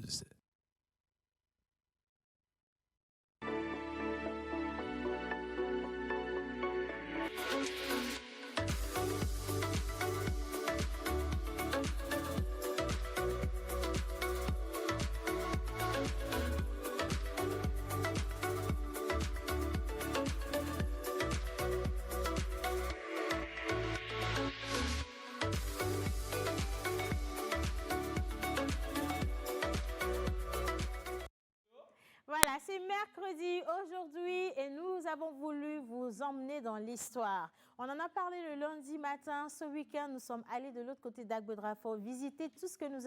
News. Voilà, c'est mercredi aujourd'hui et nous avons voulu vous emmener dans l'histoire. On en a parlé le lundi matin. Ce week-end, nous sommes allés de l'autre côté d'Agbedrafo visiter tout ce que nous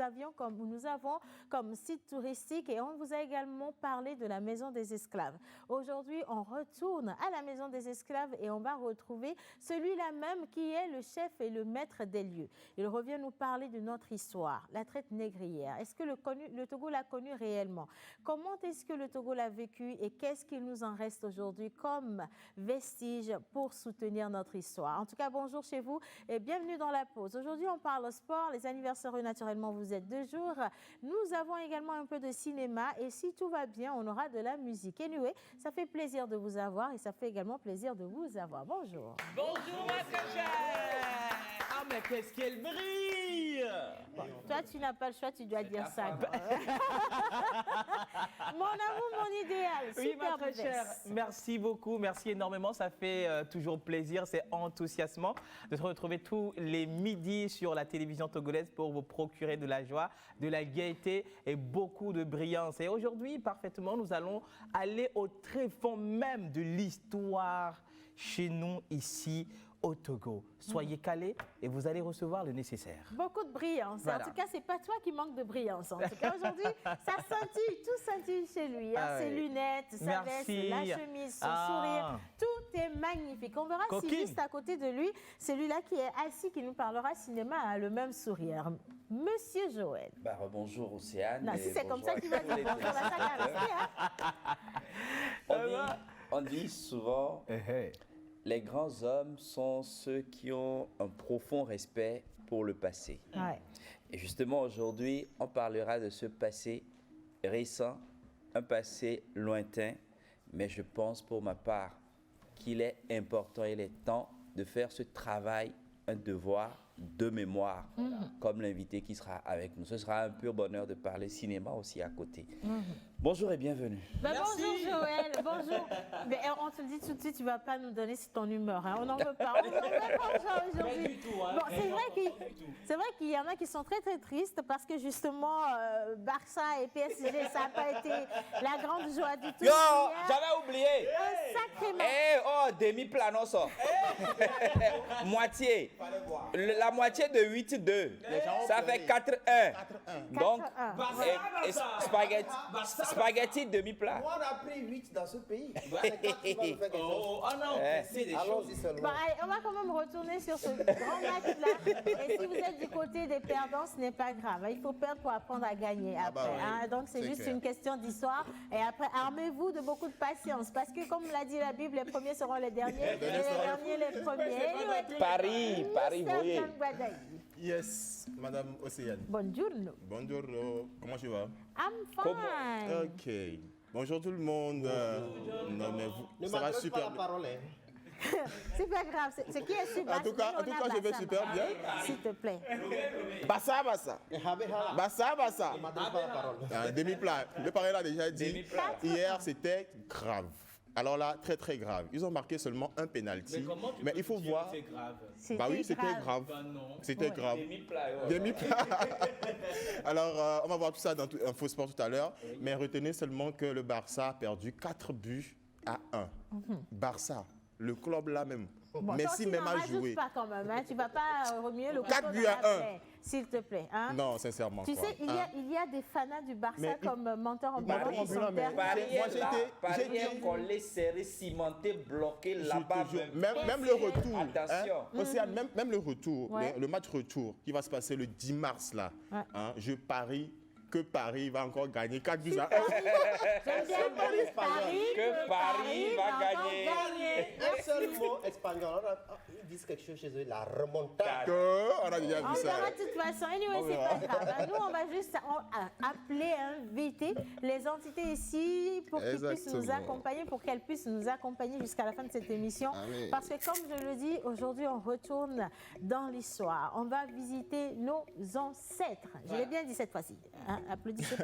avons comme site touristique et on vous a également parlé de la Maison des Esclaves. Aujourd'hui, on retourne à la Maison des Esclaves et on va retrouver celui-là même qui est le chef et le maître des lieux. Il revient nous parler de notre histoire, la traite négrière. Est-ce que le Togo l'a connu réellement? Comment est-ce que le Togo l'a vécu et qu'est-ce qu'il nous en reste aujourd'hui comme vestige pour soutenir notre histoire? En tout cas, bonjour chez vous et bienvenue dans la pause. Aujourd'hui, on parle sport. Les anniversaires, naturellement, vous êtes 2 jours. Nous avons également un peu de cinéma et si tout va bien, on aura de la musique. Anyway, ça fait plaisir de vous avoir et ça fait également plaisir de vous avoir. Bonjour. Bonjour, ma chère. Ah, mais qu'est-ce qu'elle brille! Bon, toi, tu n'as pas le choix, tu dois dire ça. Mon amour, mon idéal. Oui, Super ma très chère. Merci beaucoup, merci énormément. Ça fait toujours plaisir, c'est enthousiasmant de se retrouver tous les midis sur la télévision togolaise pour vous procurer de la joie, de la gaieté et beaucoup de brillance. Et aujourd'hui, parfaitement, nous allons aller au tréfonds même de l'histoire chez nous ici au Togo. Soyez calés et vous allez recevoir le nécessaire. Beaucoup de brillance. Voilà. En tout cas, c'est pas toi qui manque de brillance. En tout cas, aujourd'hui, ça scintille, tout scintille chez lui. Hein. Ah Ses oui. lunettes, sa Merci. veste, la chemise, son sourire. Tout est magnifique. On verra Coquine. si juste à côté de lui, celui-là qui est assis, qui nous parlera cinéma, a le même sourire. Monsieur Joël. Bah, bonjour Océane. Non, et si c'est comme bonjour ça à qu'il va tous dire les bonjour, là, ça va rester, hein. on dit souvent, les grands hommes sont ceux qui ont un profond respect pour le passé. Ouais. Et justement, aujourd'hui, on parlera de ce passé récent, un passé lointain, mais je pense pour ma part qu'il est important, il est temps de faire ce travail, un devoir de mémoire, comme l'invité qui sera avec nous. Ce sera un pur bonheur de parler cinéma aussi à côté. Bonjour et bienvenue. Ben, Merci. bonjour Joël, bonjour. Mais on te le dit tout de suite, tu ne vas pas nous donner ton humeur. Hein. On n'en veut pas. On n'en veut pas aujourd'hui. Pas du tout, hein. Bon, c'est vrai qu'il y en a qui sont très très tristes parce que justement Barça et PSG, ça n'a pas été la grande joie du tout. Yo, hier. j'avais oublié. Un sacré match. Eh, oh, demi-plano, ça. Moitié. La moitié de 8-2. Ça fait 4-1. Donc, 4-1. et spaghetti demi-plat. Moi, on a pris 8 dans ce pays. C'est quand tu vas nous faire quelque chose. Oh, on a pensé des choses. Allons-y seulement. Bon, allez, on va quand même retourner sur ce grand match-là. Et si vous êtes du côté des perdants, ce n'est pas grave. Il faut perdre pour apprendre à gagner après. bah oui, Hein. Donc, c'est juste clair. une question d'histoire. Et après, armez-vous de beaucoup de patience. Parce que, comme l'a dit la Bible, les premiers seront les derniers. Et les derniers, les premiers. Paris, vous voyez. Yes, Madame Océane. Buongiorno. Bonjour, comment tu vas? I'm fine. Ok. Bonjour tout le monde. Non, mais vous, Ne ça va m'adresse super pas la bien. parole. Hein. C'est pas grave. C'est qui est super. En tout cas, je vais super bien. S'il te plaît. Bassa, Bassa. Bassa, Bassa. Ne m'adresse pas la parole. Un demi-plat. Le parrain l'a déjà dit. Demi-plat. Hier, c'était grave. Alors là, très très grave. Ils ont marqué seulement un penalty. Mais il faut voir. C'est grave. Bah oui, c'était grave. Bah non. C'était grave. Demi-plat. ouais. Demi-plat. Alors, on va voir tout ça dans Info Sport tout à l'heure. Mais retenez seulement que le Barça a perdu 4 buts à 1. Barça, le club là même. Bon, Messi toi, même a tu n'en rajoutes joué. pas quand même. Hein. Tu ne vas pas remuer le 4 couteau buts dans à la 1. plaie, s'il te plaît. Hein. Non, sincèrement. Tu quoi. sais, il y a des fanats du Barça Mais comme menteur en Menteur qui sont ambulant, mais- perdus. Paris Moi, est là. j'ai Paris été- est collé, serré, cimenté, bloqué là-bas. Je te jure, même. même le retour. Attention. Océane, même le retour, Ouais. le match retour qui va se passer le 10 mars là. Ouais. Hein, je parie que Paris va encore gagner 4 buts à 1. J'aime bien Que Paris va gagner. Un seul mot espagnol. Ils disent quelque chose chez eux, la remontada. On a déjà On vu ça. verra de toute façon. Anyway, c'est pas grave. Nous, on va juste appeler, inviter les entités ici pour qu'ils puissent nous Exactement. accompagner, pour qu'elles puissent nous accompagner jusqu'à la fin de cette émission. Amen. Parce que, comme je le dis, aujourd'hui, on retourne dans l'histoire. On va visiter nos ancêtres. Je l'ai bien dit cette fois-ci. Hein, applaudissez.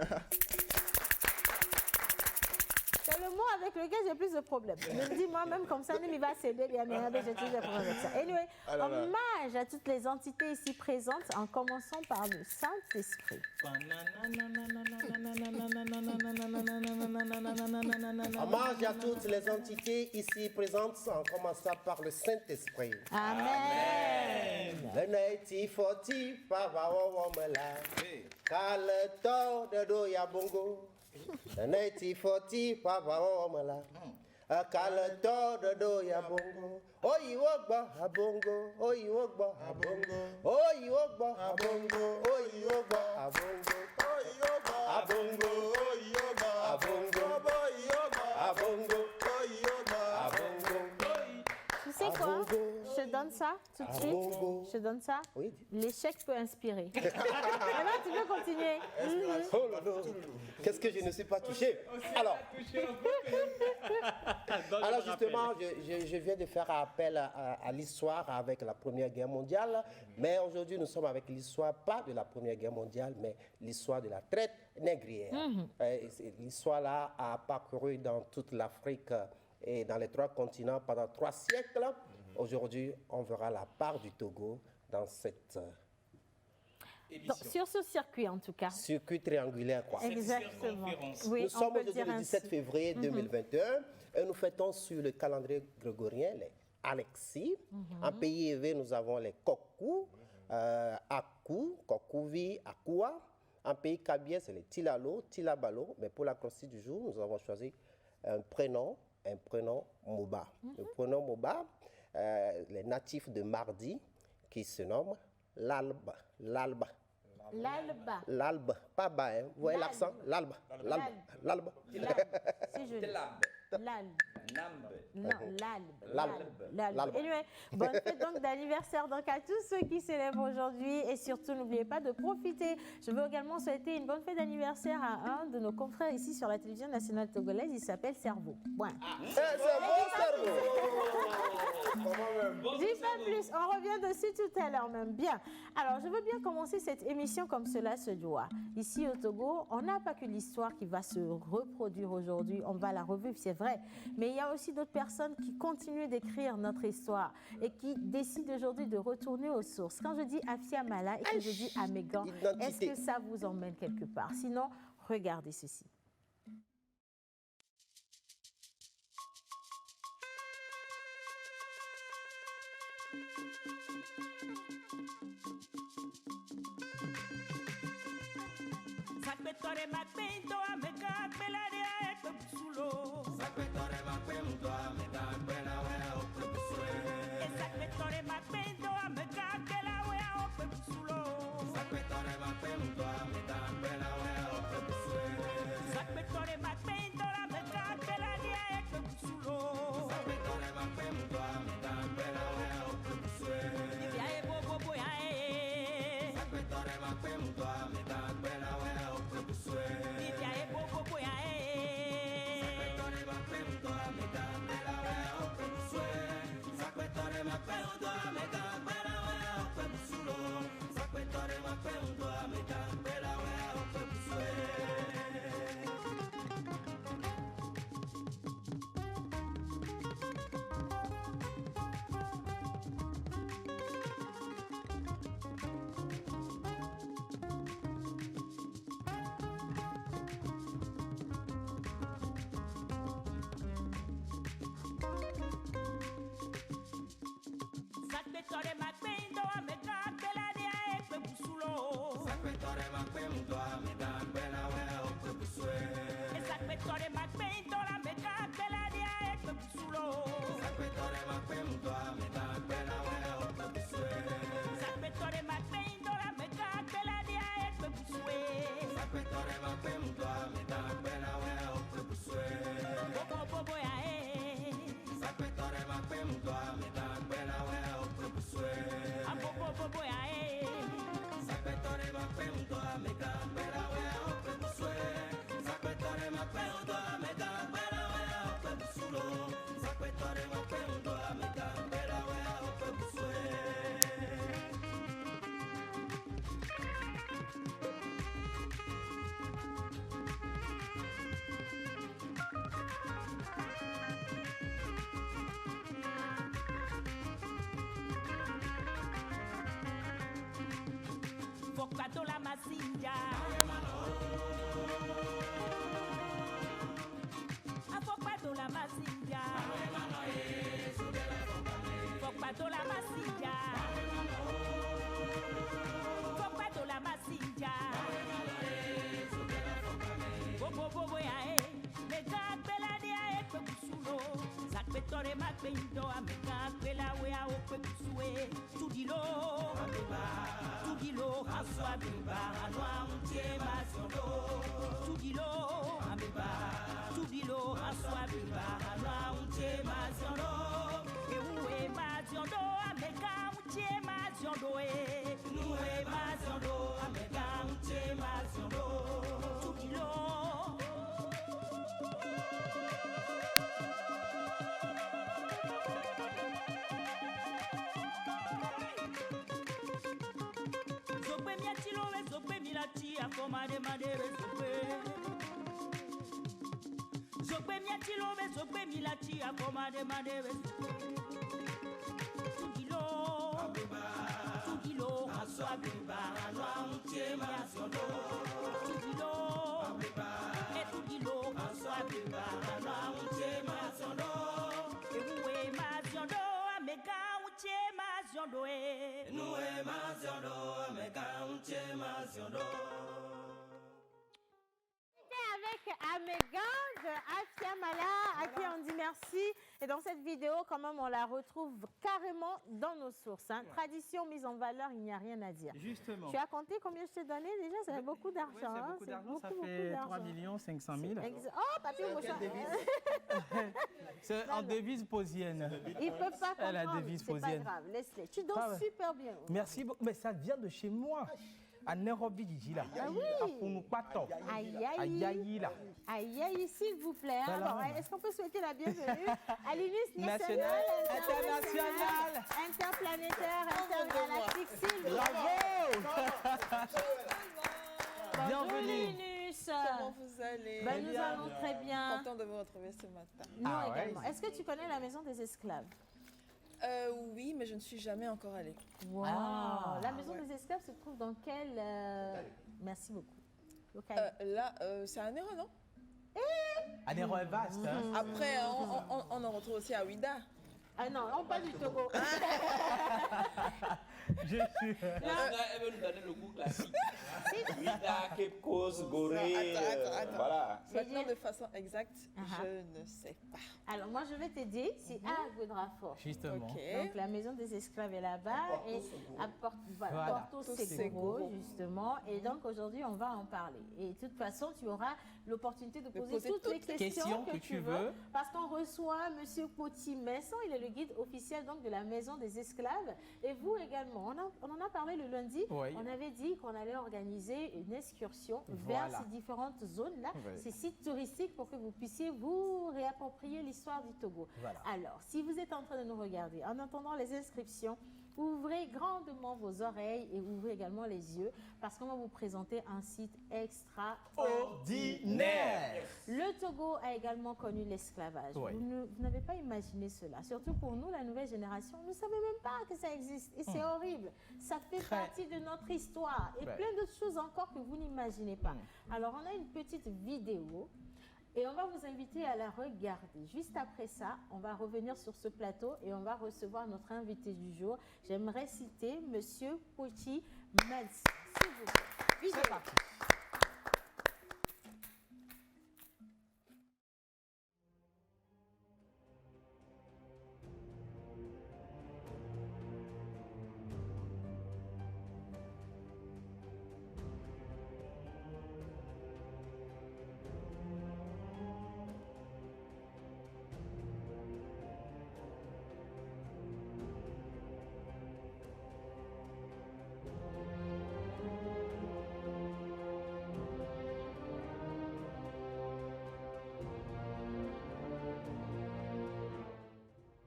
C'est le mot avec lequel j'ai plus de problèmes. Je me dis moi-même comme ça, il va céder, j'ai toujours des problèmes avec ça. Anyway, hommage à toutes les entités ici présentes, en commençant par le Saint-Esprit. Hommage à toutes les entités ici présentes, en commençant par le Saint-Esprit. Amen. Le naiti foti papa wawamela, kaleto de doya bongo. Le naiti foti papa wawamela, kaleto de doya bongo. Oyi wogba abongo, oyi wogba abongo, oyi wogba abongo, oyi wogba abongo, oyi wogba abongo, oyi wogba abongo, oyi wogba abongo, oyi wogba abongo. Tu sais quoi? Je te donne ça tout de suite. Je te donne ça. Oui. L'échec peut inspirer. Maintenant, tu peux continuer. Oh là là. Qu'est-ce que je ne suis pas touché? Alors justement, je viens de faire appel à l'histoire avec la Première Guerre mondiale, mais aujourd'hui nous sommes avec l'histoire, pas de la Première Guerre mondiale, mais l'histoire de la traite négrière. L'histoire là a parcouru dans toute l'Afrique et dans les 3 continents pendant 3 siècles. Aujourd'hui, on verra la part du Togo dans cette Donc, sur ce circuit, en tout cas. circuit triangulaire, quoi. Exactement. Oui, Nous on sommes peut aujourd'hui dire le 17 ainsi. février 2021 et nous fêtons sur le calendrier grégorien les Alexis. En pays élevé, nous avons les Kokou, Akou, Kokouvi, Akua. En pays kabien, c'est les Tilalo, Tilabalo. Mais pour la croisée du jour, nous avons choisi un prénom Moba. Le prénom Moba, les natifs de Mardi, qui se nomment l'Albe. L'Alba. L'Albe, pas bas, hein. Vous voyez l'accent? L'Albe. L'Albe. C'est joli. L'Albe. Non, l'Albe. Anyway, bonne fête donc d'anniversaire donc à tous ceux qui célèbrent aujourd'hui et surtout n'oubliez pas de profiter. Je veux également souhaiter une bonne fête d'anniversaire à un de nos confrères ici sur la télévision nationale togolaise. Il s'appelle Cerveau. Point. C'est bon, cerveau. Dis pas plus, on revient dessus tout à l'heure même. Bien. Alors, je veux bien commencer cette émission comme cela se doit. Ici au Togo, on n'a pas que l'histoire qui va se reproduire aujourd'hui, on va la revivre, c'est vrai. Mais il y a aussi d'autres personnes qui continuent d'écrire notre histoire et qui décident aujourd'hui de retourner aux sources. Quand je dis Afia Mala et que je dis Amégan, est-ce que ça vous emmène quelque part? Sinon, regardez ceci. Sakpetore makpento ameka pelaria ekpepsulo. Sakpetore makpento ameka pelaria ekpepsulo. Sakpetore makpento ameka pelaria ekpepsulo. Sakpetore makpento ameka pelaria ekpepsulo. Sakpetore makpento ameka pelaria ekpepsulo. Sakpetore makpento ameka pelaria ekpepsulo. Divya e bobo boya e. Sakpetore makpento ameka pelaria. Divya e bobo boya e. Sakpetore makpento ameka pelaria ekpepsulo. Sakpetore makpento ameka Fokpato la masinja. Fokpato la masinja. Fokpato la masinja. Fokpato la masinja. Bobo bobo ya e. Mega bela dia e pe kusulo. Zakbetore makbendo amega bela we a o pe kusue. Tudilo. Tudilo aswa biba anwa untie masondo. Tudilo ameba. Tudilo aswa biba anwa untie masondo. Ewe masondo amega untie masondo e. Nuwe masondo amega untie masondo. Tudilo. Komade madere sope. Sope miatilo be sope milati a komade madere sope. Tugilo, aswa biba, anwa untie masondo. Tugilo, aswa biba, anwa untie masondo. Ewe masondo, amega untie masondo e. Nuwe masondo, amega untie masondo. Avec Amégang de Afia Mala, à qui on dit merci. Et dans cette vidéo, quand même, on la retrouve carrément dans nos sources. Hein. Tradition mise en valeur, il n'y a rien à dire. Justement. Tu as compté combien je t'ai donné déjà? Ça fait beaucoup d'argent. Oui, c'est beaucoup d'argent, ça fait 3 500 000. Oh, papier au mouchoir. C'est en devise posienne. Ils ne peuvent pas comprendre. La devise c'est pas posienne. grave, laisse-les. Tu danses super bien. Merci beaucoup. Mais ça vient de chez moi. À Nairobi, là. Ah oui. À Funukpato. Aïe, À aïe. Yayi, là. Aïe, aïe, s'il vous plaît. Hein. Voilà. Bon, est-ce qu'on peut souhaiter la bienvenue à l'UNIS nationale, National, internationale, interplanétaire, intergalactique, s'il vous plaît. Bravo. Bienvenue. l'UNIS. Comment vous allez? Ben, nous allons très bien. Content de vous retrouver ce matin. Nous Ah ouais. également. Est-ce que tu connais la maison des esclaves? Oui, mais je ne suis jamais encore allée. Wow. Ah. La maison des esclaves se trouve dans quel... Merci beaucoup. Localité. Là, c'est à Nero, non? Anero est vaste. Hein. Après, on en retrouve aussi à Ouida. Ah non, on parle du Togo. Je suis. Elle veut nous donner le goût classique. Ouida, Cape Coast, Gorée. Attends. Voilà. Maintenant, de façon exacte, Uh-huh. je ne sais pas. Alors moi je vais t'aider, c'est à Agoudrafort. Justement. Ok. Donc la maison des esclaves est là-bas et à Voilà. Porto Seguro. Seguro justement. Et donc aujourd'hui on va en parler. Et de toute façon tu auras l'opportunité de poser toutes les questions que tu veux. Parce qu'on reçoit Monsieur Poti Messon, il est le guide officiel donc de la maison des esclaves. Et vous également, on en a parlé le lundi. Oui. On avait dit qu'on allait organiser une excursion vers Voilà. ces différentes zones-là, Oui. ces sites touristiques pour que vous puissiez vous réapproprier l'histoire du Togo. Voilà. Alors, si vous êtes en train de nous regarder, en attendant les inscriptions, ouvrez grandement vos oreilles et ouvrez également les yeux parce qu'on va vous présenter un site extraordinaire. Le Togo a également connu l'esclavage. Oui. Vous n'avez pas imaginé cela. Surtout pour nous, la nouvelle génération, on ne savait même pas que ça existe. Et c'est horrible. Ça fait partie de notre histoire. Et plein d'autres choses encore que vous n'imaginez pas. Alors, on a une petite vidéo. Et on va vous inviter à la regarder. Juste après ça, on va revenir sur ce plateau et on va recevoir notre invité du jour. J'aimerais citer Monsieur Poti Messon. S'il vous plaît. Vidéo. C'est parti.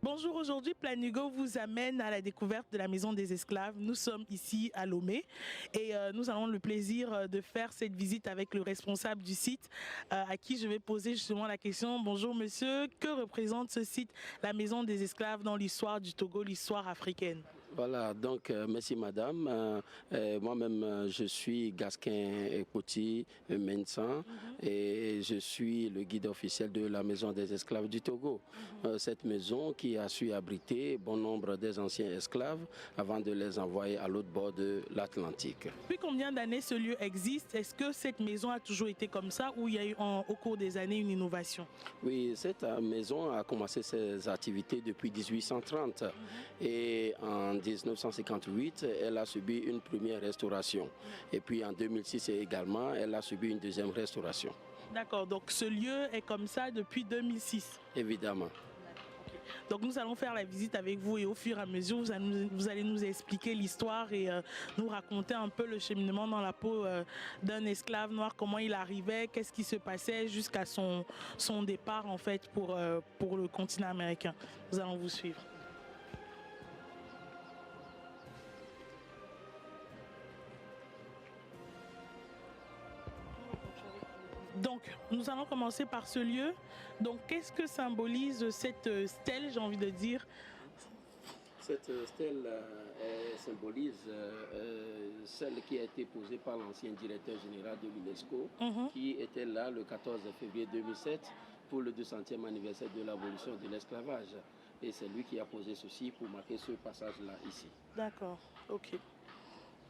Bonjour, aujourd'hui Planigo vous amène à la découverte de la maison des esclaves. Nous sommes ici à Lomé et nous avons le plaisir de faire cette visite avec le responsable du site à qui je vais poser justement la question. Bonjour monsieur, que représente ce site, la maison des esclaves dans l'histoire du Togo, l'histoire africaine? Voilà, donc merci madame. Moi-même, je suis Gasquin Ekpoti Mensan et je suis le guide officiel de la Maison des esclaves du Togo. Cette maison qui a su abriter bon nombre des anciens esclaves avant de les envoyer à l'autre bord de l'Atlantique. Depuis combien d'années ce lieu existe? Est-ce que cette maison a toujours été comme ça ou il y a eu au cours des années une innovation? Oui, cette maison a commencé ses activités depuis 1830 et en 1958, elle a subi une première restauration. Et puis en 2006 également, elle a subi une deuxième restauration. D'accord, donc ce lieu est comme ça depuis 2006? Évidemment. Donc nous allons faire la visite avec vous et au fur et à mesure, vous allez nous expliquer l'histoire et nous raconter un peu le cheminement dans la peau d'un esclave noir, comment il arrivait, qu'est-ce qui se passait jusqu'à son départ en fait pour le continent américain. Nous allons vous suivre. Donc, nous allons commencer par ce lieu. Donc, qu'est-ce que symbolise cette stèle, j'ai envie de dire? Cette stèle symbolise celle qui a été posée par l'ancien directeur général de l'UNESCO, qui était là le 14 février 2007 pour le 200e anniversaire de l'abolition de l'esclavage. Et c'est lui qui a posé ceci pour marquer ce passage-là ici. D'accord, ok.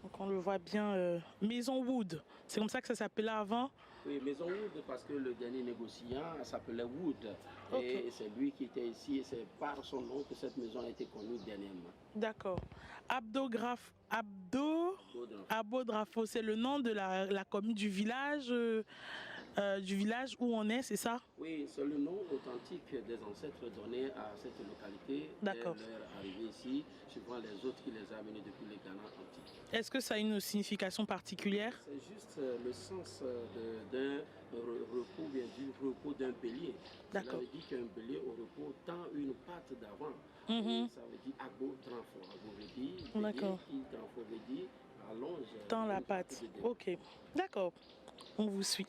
Donc on le voit bien, Maison Wood, c'est comme ça que ça s'appelait avant? Oui, Maison Wood, parce que le dernier négociant s'appelait Wood. Okay. Et c'est lui qui était ici, et c'est par son nom que cette maison a été connue dernièrement. D'accord. Abodrafo, c'est le nom de la commune du village où on est, c'est ça? Oui, c'est le nom authentique des ancêtres donnés à cette localité. D'accord. Dès leur arrivée ici, suivant les autres qui les ont amenés depuis les Ghana antiques. Est-ce que ça a une signification particulière? C'est juste le sens d'un repos, bien du repos d'un bélier. D'accord. Ça veut dire qu'un bélier au repos tend une patte d'avant. Ça veut dire abo tranfo. D'accord. Qui tranfo veut dire allonge. Dans la patte. Ok. D'accord. On vous suit.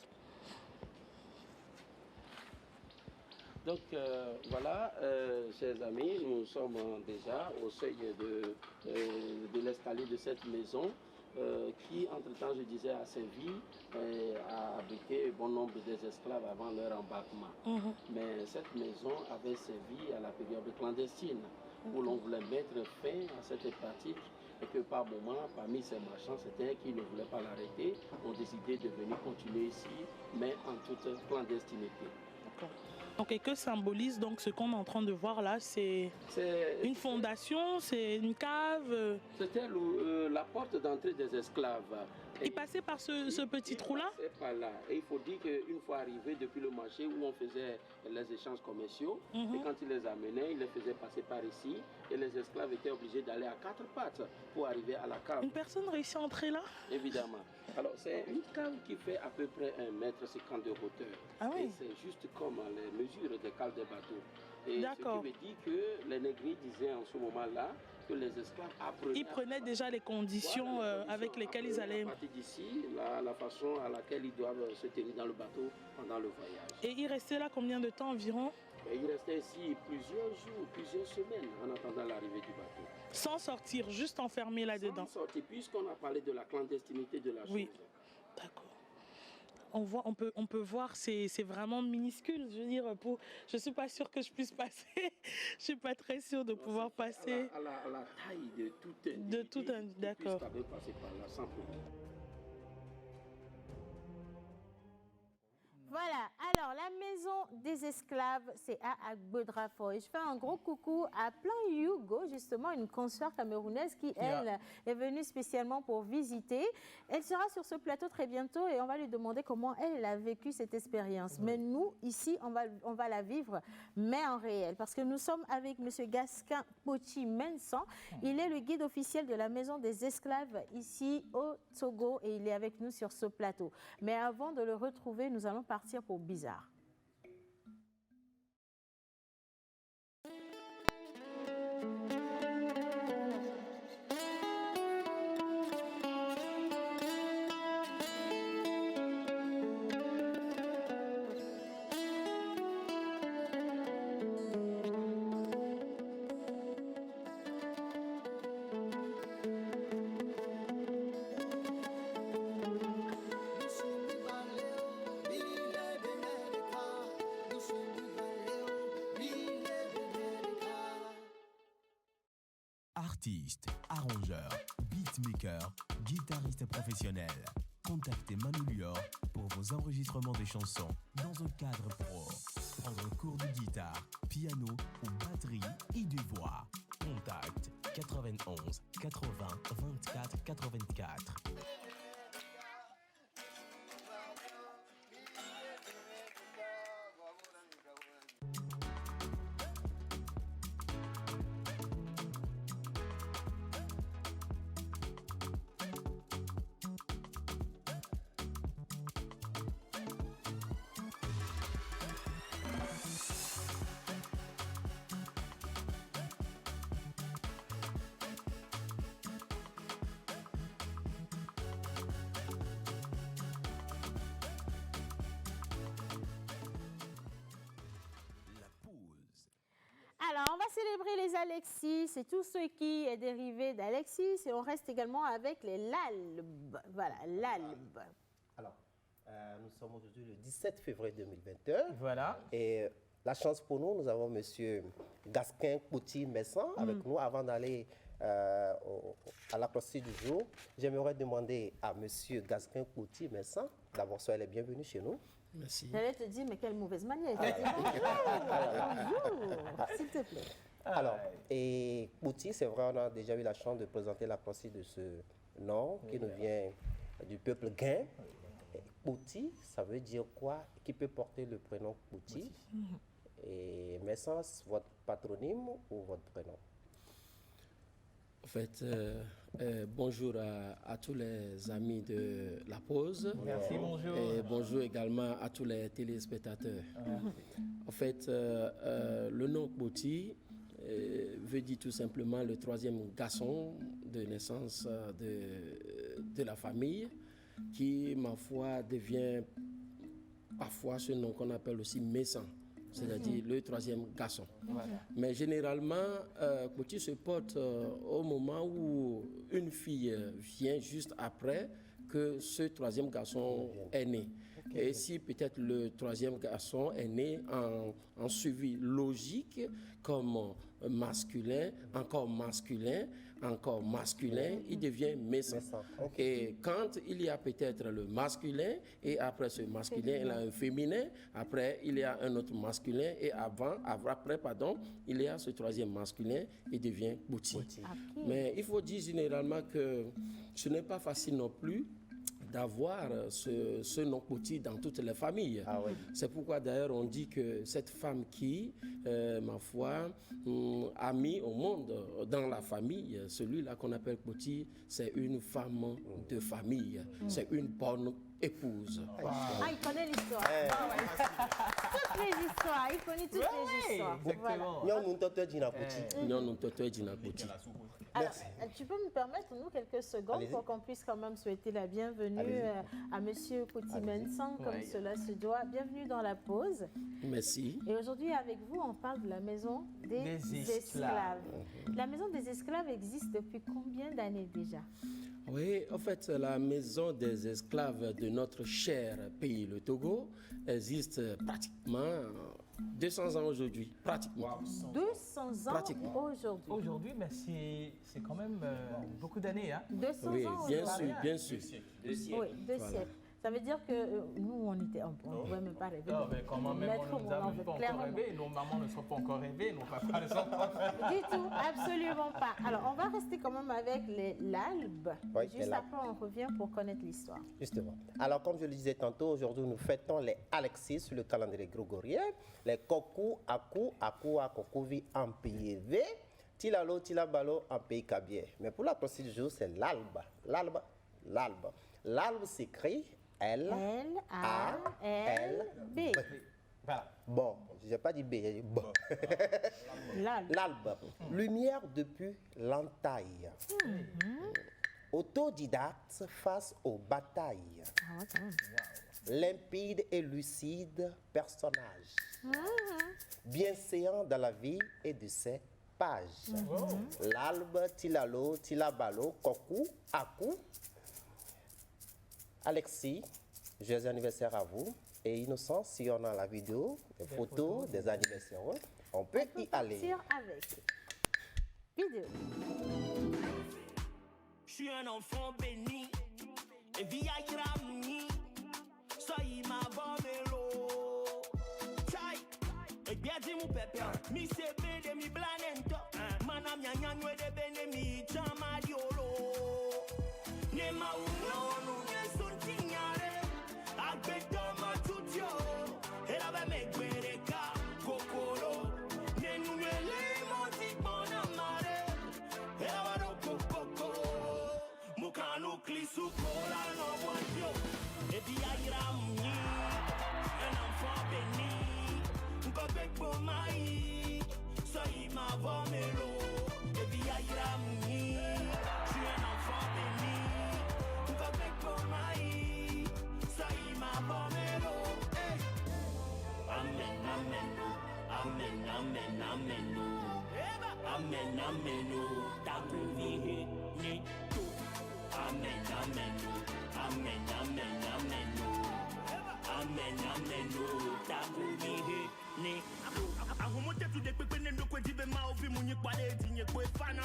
Donc voilà, chers amis, nous sommes déjà au seuil de l'escalier de cette maison qui, entre-temps, je disais, a servi à abriter bon nombre des esclaves avant leur embarquement. Mais cette maison avait servi à la période clandestine où l'on voulait mettre fin à cette pratique et que par moment, parmi ces marchands, certains qui ne voulaient pas l'arrêter ont décidé de venir continuer ici, mais en toute clandestinité. D'accord. Donc, et que symbolise donc ce qu'on est en train de voir là? C'est une fondation, c'est une cave? C'était la porte d'entrée des esclaves. Il passait par ce petit trou-là? Il passait par là. Et il faut dire qu'une fois arrivé depuis le marché où on faisait les échanges commerciaux, et quand il les amenait, il les faisait passer par ici. Et les esclaves étaient obligés d'aller à quatre pattes pour arriver à la cave. Une personne réussit à entrer là? Évidemment. Alors, c'est une cave qui fait à peu près 1,50 m de hauteur. Ah oui. Et c'est juste comme les mesures des caves des bateaux. Et ce qui veut dire que les négriers disaient en ce moment-là que les esclaves apprenaient. Ils prenaient déjà les conditions, voilà, avec lesquelles ils allaient. À partir d'ici, la façon à laquelle ils doivent se tenir dans le bateau pendant le voyage. Et ils restaient là combien de temps environ? Et ils restaient ici plusieurs jours, plusieurs semaines en attendant l'arrivée du bateau. Sans sortir, juste enfermés là-dedans? Sans sortir, puisqu'on a parlé de la clandestinité de la chose. Oui, d'accord. On peut voir, c'est vraiment minuscule. Je veux dire, je ne suis pas sûre que je puisse passer. Je ne suis pas très sûre de pouvoir passer. À la taille de tout un... D'accord. Passer par là sans problème. Voilà, alors la maison des esclaves, c'est à Agbodrafo. Et je fais un gros coucou à Plan Hugo, justement, une consoeur camerounaise qui, elle, est venue spécialement pour visiter. Elle sera sur ce plateau très bientôt et on va lui demander comment elle a vécu cette expérience. Mais nous, ici, on va la vivre, mais en réel. Parce que nous sommes avec M. Gasquin Ekpoti Mensan. Il est le guide officiel de la maison des esclaves ici au Togo et il est avec nous sur ce plateau. Mais avant de le retrouver, nous allons partir pour Bizarre. arrangeur, beatmaker, guitariste professionnel. Contactez Manu Lior pour vos enregistrements de chansons dans un cadre pro. Prendre un cours de guitare, piano ou batterie et de voix. Contact 91 80 24 84. Alors, on va célébrer les Alexis, c'est tout ce qui est dérivé d'Alexis, et on reste également avec les Lalbes. Voilà, Lalbes. Alors, nous sommes aujourd'hui le 17 février 2021. Voilà. Et la chance pour nous, nous avons M. Gasquin Couty-Messan avec nous. Avant d'aller à la procédure du jour, j'aimerais demander à M. Gasquin Couty-Messan, d'abord, soyez les bienvenus chez nous. Merci. J'allais te dire, mais quelle mauvaise manière. Bonjour, s'il te plaît. Alors, et Couty, c'est vrai, on a déjà eu la chance de présenter la procédure de ce nom qui nous vient du peuple gain. Couty, ça veut dire quoi? Qui peut porter le prénom Couty? Et Messan, votre patronyme ou votre prénom? En fait, bonjour à tous les amis de la pause. Merci, bonjour. Et bonjour également à tous les téléspectateurs. En fait, le nom Couty veut dire tout simplement le troisième garçon de naissance de la famille, qui, ma foi, devient parfois ce nom qu'on appelle aussi Messan, c'est-à-dire le troisième garçon. Mais généralement, Couty se porte au moment où une fille vient juste après que ce troisième garçon est né. Et si peut-être le troisième garçon est né en suivi logique, comme masculin, encore masculin, il devient Messan. Et quand il y a peut-être le masculin, et après ce masculin, il y a un féminin, après il y a un autre masculin, et après, il y a ce troisième masculin, il devient Couty. Mais il faut dire généralement que ce n'est pas facile non plus d'avoir ce nom Couty dans toutes les familles. C'est pourquoi d'ailleurs on dit que cette femme qui, ma foi, a mis au monde dans la famille, celui-là qu'on appelle Couty, c'est une femme de famille, c'est une bonne épouse. Ah, il connaît l'histoire. Toutes les histoires, il connaît toutes les histoires. Alors, tu peux me permettre, nous, quelques secondes pour qu'on puisse quand même souhaiter la bienvenue à M. Couty-Messan, comme cela se doit. Bienvenue dans la pause. Merci. Et aujourd'hui, avec vous, on parle de la maison des esclaves. La maison des esclaves existe depuis combien d'années déjà? Oui, en fait, la maison des esclaves de notre cher pays, le Togo, existe pratiquement 200 ans aujourd'hui, pratiquement. 200 ans aujourd'hui. Aujourd'hui, mais c'est quand même beaucoup d'années. Hein? 200 oui, ans bien aujourd'hui. sûr, bien sûr. Oui, 2 siècles. Ça veut dire que nous, on ne pouvait même pas rêver. Non, mais comment même on nous a pas encore rêvé, nos mamans ne sont pas encore rêvées, nos papas ne sont pas encore rêvés. Du tout, absolument pas. Alors, on va rester quand même avec les Lalbes. Juste après, on revient pour connaître l'histoire. Justement. Alors, comme je le disais tantôt, aujourd'hui, nous fêtons les Alexis sur le calendrier grégorien, les Koku, Aku, Akokovi en pays V, Tilalo, Tilabalo en pays Kabier. Mais pour la procédure du jour, c'est l'Albe. L'Albe s'écrit L-A-L-B. Voilà. Bon, je n'ai pas dit B, j'ai dit B. L'Albe. Lumière depuis l'entaille. Autodidacte face aux batailles. Limpide et lucide personnage. Bienséant dans la vie et de ses pages. L'Albe, Tilalo, Tilabalo, Koku, Aku. Alexis, joyeux anniversaire à vous. Et Innocent, si on a la vidéo, des photos, des anniversaires, on peut y aller. Avec vidéo. suis un enfant béni. Et via Iramni, soy ma bomelo. Chai, et bien dit mon pépé, mi sebe de mi blanento. Manam nyanyanwe de bene mi chama diolo. Ne ma uno ne son tignare. Agbeto ma tutio. Era be me gbereka kokolo. Ne nunele monti bona mare. Era wado kokoko. Mukanu klisu kola no wantio. Et puis Iramni, un enfant béni. Nkopek bomai, soy ma vomelo. Et puis Iramni, je suis un enfant béni. Nkopek bomai, soy ma vomelo. Amen, amen, amen, amen, amen, amen, amen, takuvihe ni tu. Amen, amen, amen, amen, amen, amen, amen, takuvihe ni tu. Ahomote tu de pepe ne ndoko dibe ma ovi munyi kwale dinye kwe fana.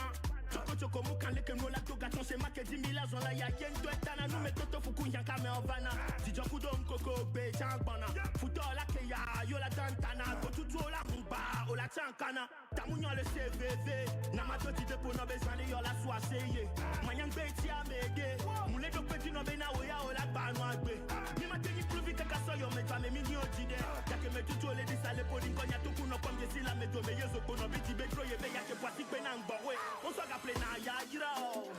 Choko choko mukale ke no la toga ton se make 10 000 ans la ya yen to etana nu me toto fuku yanka me ovana. Dijo kudo mkoko be chankbana. Futo la ke ya yo la tantana. Go tutu la mba o la chankana. Tamunyo le CVV. Na ma toti de pono be sani yo la swaseye. Manyang be ti amege. Mule do peti no be na oya o la banu agbe. Ni ma teni pruvi te kaso yo me tame mi ni ojide. Yake me tutu le di sale podi ngonya tuku no kom si la me do me yezo pono bi ti be troye be yake pwasi pe na ngbowe. On so ga plena ya jira o.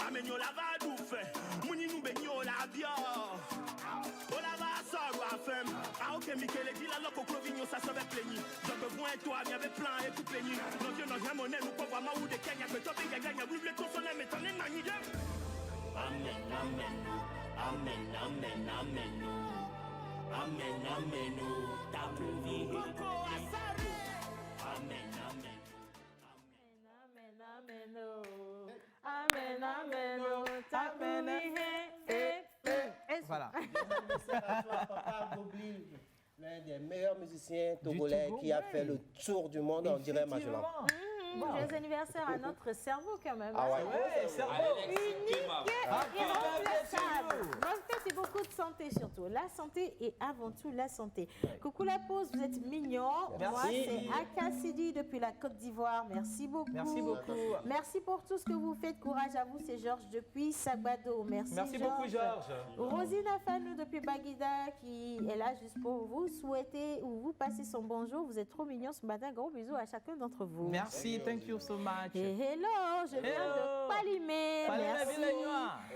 Amenyo la va du fe. Muni nu be nyo la bia. O la va soro a fem. A oke mi kele di la loko krovinyo sa sobe pleni. Je besoin toi mi avait plein et tout pleni. Non je n'en jamais monnaie nous pas vraiment ou de Kenya que toi bien gagne vous le ton sonner mais t'en es nani de. Amen amen amen amen amen amen amen ta vie. Amen amen. Amen, amen, oh. Amen, amen, oh. Voilà. Papa Gobli, l'un des meilleurs musiciens togolais qui a fait le tour du monde, on dirait Majola. Joyeux anniversaire à notre cerveau quand même. Ah ouais, Ouais, cerveau. Unique et irremplaçable. Refaites et beaucoup de santé surtout. La santé et avant tout la santé. Coucou la pause, vous êtes mignons. Moi, c'est Aka Sidi depuis la Côte d'Ivoire. Merci beaucoup. Merci beaucoup. Merci pour tout ce que vous faites. Courage à vous, c'est Georges depuis Sagbado. Merci beaucoup, Georges. Rosine Afanou depuis Baguida qui est là juste pour vous souhaiter ou vous passer son bonjour. Vous êtes trop mignons ce matin. Gros bisous à chacun d'entre vous. Merci, thank you so much. Et hello, je viens de Palimé. Merci.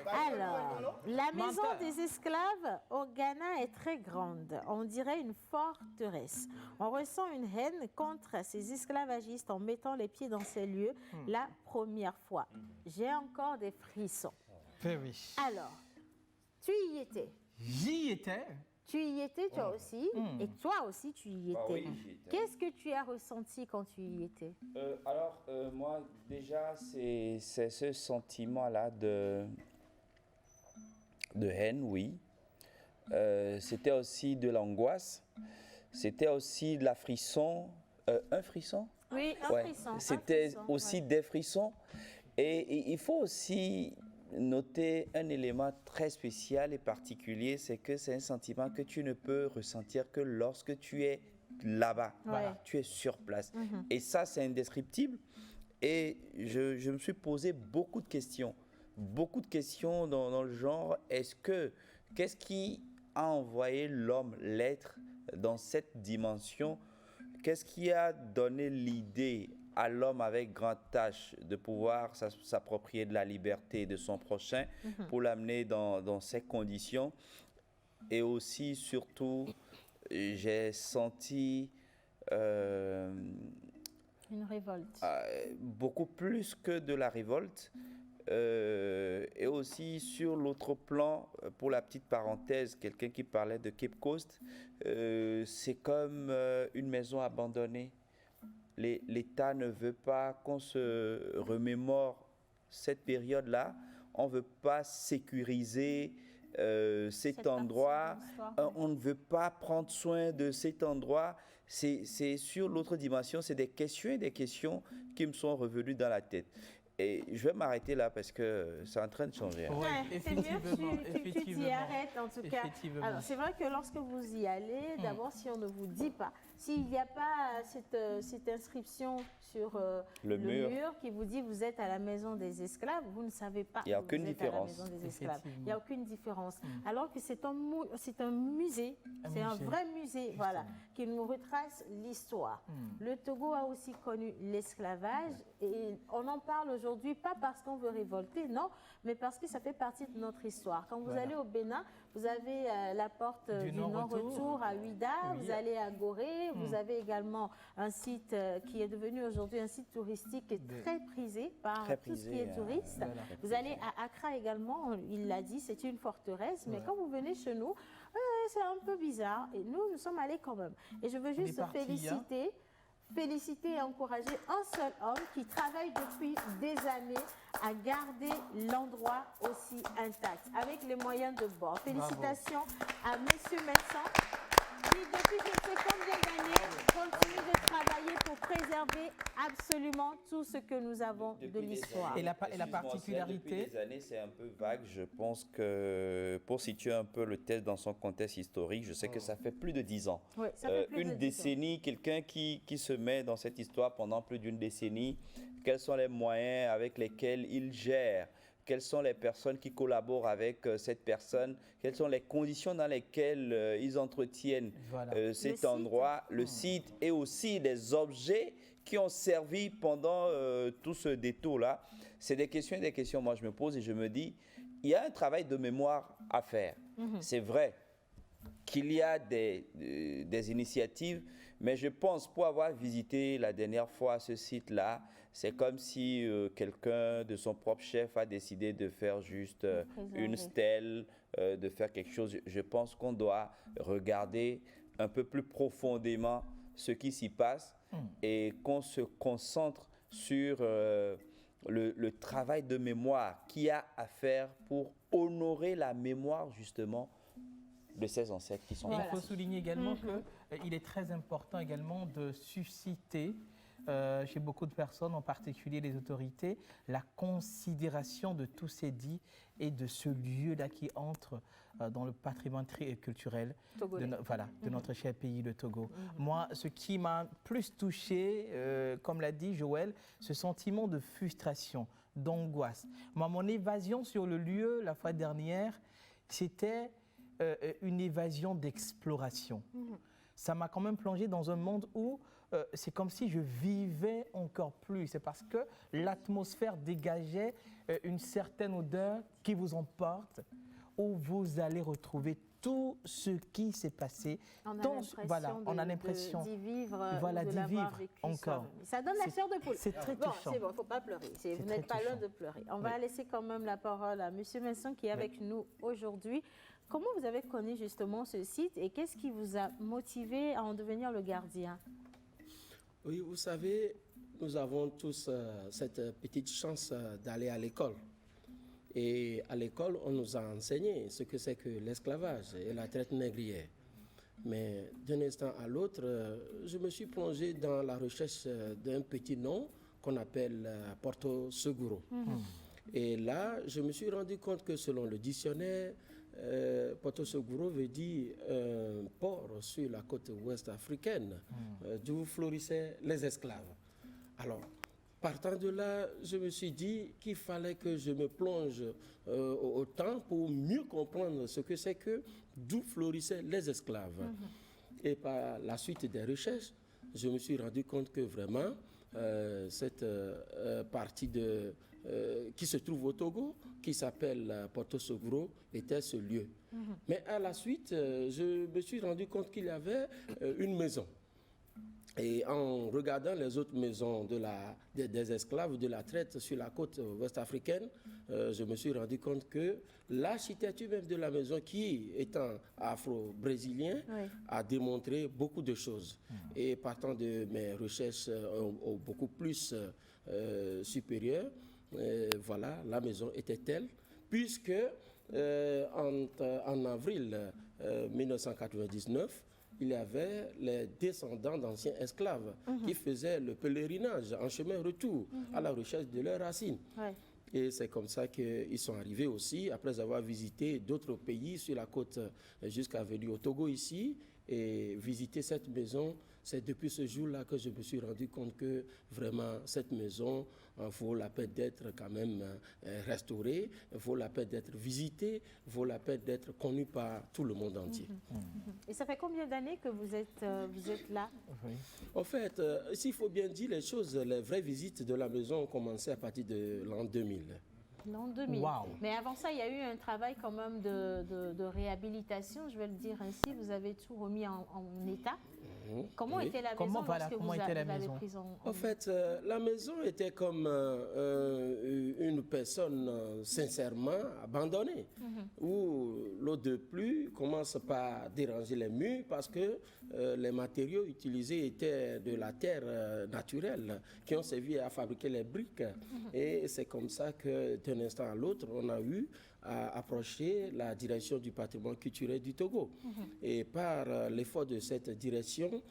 Alors, la maison des esclaves au Ghana est très grande. On dirait une forteresse. On ressent une haine contre ces esclavagistes en mettant les pieds dans ces lieux la première fois. J'ai encore des frissons. Oui. Alors, tu y étais. J'y étais. Tu y étais, toi aussi, et toi aussi, tu y étais. Oui, j'y étais. Qu'est-ce que tu as ressenti quand tu y étais? Alors, moi, déjà, c'est ce sentiment-là de haine, oui. C'était aussi de l'angoisse. C'était aussi de la frisson. Un frisson? Oui, un frisson. C'était aussi des frissons. Et il faut aussi noter un élément très spécial et particulier, c'est que c'est un sentiment que tu ne peux ressentir que lorsque tu es là-bas, tu es sur place. Et ça, c'est indescriptible. Et je me suis posé beaucoup de questions dans le genre, qu'est-ce qui a envoyé l'homme, l'être, dans cette dimension? Qu'est-ce qui a donné l'idée à l'homme avec grand H de pouvoir s'approprier de la liberté de son prochain pour l'amener dans ces conditions? Et aussi, surtout, j'ai senti une révolte. Beaucoup plus que de la révolte. Et aussi sur l'autre plan, pour la petite parenthèse, quelqu'un qui parlait de Cape Coast, c'est comme une maison abandonnée. L'État ne veut pas qu'on se remémore cette période-là. On ne veut pas sécuriser cet endroit. On ne veut pas prendre soin de cet endroit. C'est sur l'autre dimension, c'est des questions et des questions qui me sont revenues dans la tête. Et je vais m'arrêter là parce que c'est en train de changer. Ouais, C'est mieux effectivement, que tu t'y effectivement. arrêtes en tout cas. Effectivement. Alors c'est vrai que lorsque vous y allez, d'abord si on ne vous dit pas, s'il n'y a pas cette inscription sur Le mur. qui vous dit vous êtes à la maison des esclaves, vous ne savez pas Il y a que aucune vous êtes à la différence. maison des esclaves. Effectivement. Il n'y a aucune différence. Alors que c'est un musée, c'est un musée. vrai musée, voilà, qui nous retrace l'histoire. Le Togo a aussi connu l'esclavage et on en parle aujourd'hui pas parce qu'on veut révolter, non, mais parce que ça fait partie de notre histoire. Quand vous allez au Bénin, vous avez la porte du non-retour à Ouida, vous allez à Gorée, vous avez également un site qui est devenu aujourd'hui un site touristique très prisé par tout ce qui est touriste. Vous allez à Accra également, il l'a dit, c'est une forteresse, mais quand vous venez chez nous, c'est un peu bizarre et nous sommes allés quand même. Et je veux juste féliciter et encourager un seul homme qui travaille depuis des années à garder l'endroit aussi intact, avec les moyens de bord. Félicitations à Monsieur Messon, qui depuis je ne sais combien d'années continue de travailler pour préserver absolument tout ce que nous avons de l'histoire. Et la Excuse-moi, particularité... Depuis des années, c'est un peu vague. Je pense que pour situer un peu le test dans son contexte historique, je sais que ça fait plus de 10 ans. Oui, ça fait plus de 10 une ans. décennie, quelqu'un qui se met dans cette histoire pendant plus d'une décennie, quels sont les moyens avec lesquels il gère? Quelles sont les personnes qui collaborent avec cette personne? Quelles sont les conditions dans lesquelles ils entretiennent cet endroit, le site et aussi les objets qui ont servi pendant tout ce détour-là? C'est des questions, moi je me pose et je me dis, il y a un travail de mémoire à faire. C'est vrai qu'il y a des initiatives, mais je pense pour avoir visité la dernière fois ce site-là, c'est comme si quelqu'un de son propre chef a décidé de faire juste une stèle, de faire quelque chose. Je pense qu'on doit regarder un peu plus profondément ce qui s'y passe et qu'on se concentre sur le travail de mémoire qu'il y a à faire pour honorer la mémoire justement de ces ancêtres qui sont là. Il faut souligner également qu'il est très important également de susciter chez beaucoup de personnes, en particulier les autorités, la considération de tous ces dits et de ce lieu-là qui entre dans le patrimoine culturel de notre cher pays, le Togo. Moi, ce qui m'a plus touché, comme l'a dit Joël, ce sentiment de frustration, d'angoisse. Moi, mon évasion sur le lieu la fois dernière, c'était une évasion d'exploration. Ça m'a quand même plongé dans un monde où c'est comme si je vivais encore plus. C'est parce que l'atmosphère dégageait une certaine odeur qui vous emporte, où vous allez retrouver tout ce qui s'est passé. On a l'impression d'y vivre, d'y vivre encore. Ça donne la chair de poule. C'est très touchant. C'est bon, il ne faut pas pleurer. Vous n'êtes pas loin de pleurer. On va laisser quand même la parole à M. Messon qui est avec nous aujourd'hui. Comment vous avez connu justement ce site et qu'est-ce qui vous a motivé à en devenir le gardien? Oui, vous savez, nous avons tous cette petite chance d'aller à l'école. Et à l'école, on nous a enseigné ce que c'est que l'esclavage et la traite négrière. Mais d'un instant à l'autre, je me suis plongé dans la recherche d'un petit nom qu'on appelle Porto Seguro. Et là, je me suis rendu compte que selon le dictionnaire, Porto Seguro veut dire port sur la côte ouest africaine, d'où florissaient les esclaves. Alors, partant de là, je me suis dit qu'il fallait que je me plonge au temps pour mieux comprendre ce que c'est que d'où florissaient les esclaves. Et par la suite des recherches, je me suis rendu compte que vraiment, cette partie qui se trouve au Togo, qui s'appelle Porto Seguro, était ce lieu. Mais à la suite, je me suis rendu compte qu'il y avait une maison. Et en regardant les autres maisons des esclaves de la traite sur la côte ouest africaine, je me suis rendu compte que l'architecture même de la maison, qui étant afro-brésilien, a démontré beaucoup de choses. Et partant de mes recherches beaucoup plus supérieures, voilà, la maison était telle, puisque en avril 1999, il y avait les descendants d'anciens esclaves qui faisaient le pèlerinage en chemin-retour à la recherche de leurs racines. Ouais. Et c'est comme ça qu'ils sont arrivés aussi, après avoir visité d'autres pays sur la côte jusqu'à venir au Togo ici et visiter cette maison. C'est depuis ce jour-là que je me suis rendu compte que vraiment cette maison vaut la peine d'être quand même restaurée, vaut la peine d'être visitée, vaut la peine d'être connue par tout le monde entier. Et ça fait combien d'années que vous êtes là? En fait, s'il faut bien dire les choses, les vraies visites de la maison ont commencé à partir de l'an 2000. L'an 2000. Wow. Mais avant ça, il y a eu un travail quand même de réhabilitation, je vais le dire ainsi. Vous avez tout remis en état. Comment était la maison lorsque vous l'avez prise en fait, la maison était comme une personne sincèrement abandonnée, où l'eau de pluie commence par déranger les murs parce que les matériaux utilisés étaient de la terre naturelle qui ont servi à fabriquer les briques. Et c'est comme ça que d'un instant à l'autre, on a eu à approcher la direction du patrimoine culturel du Togo. Et par l'effort de cette direction,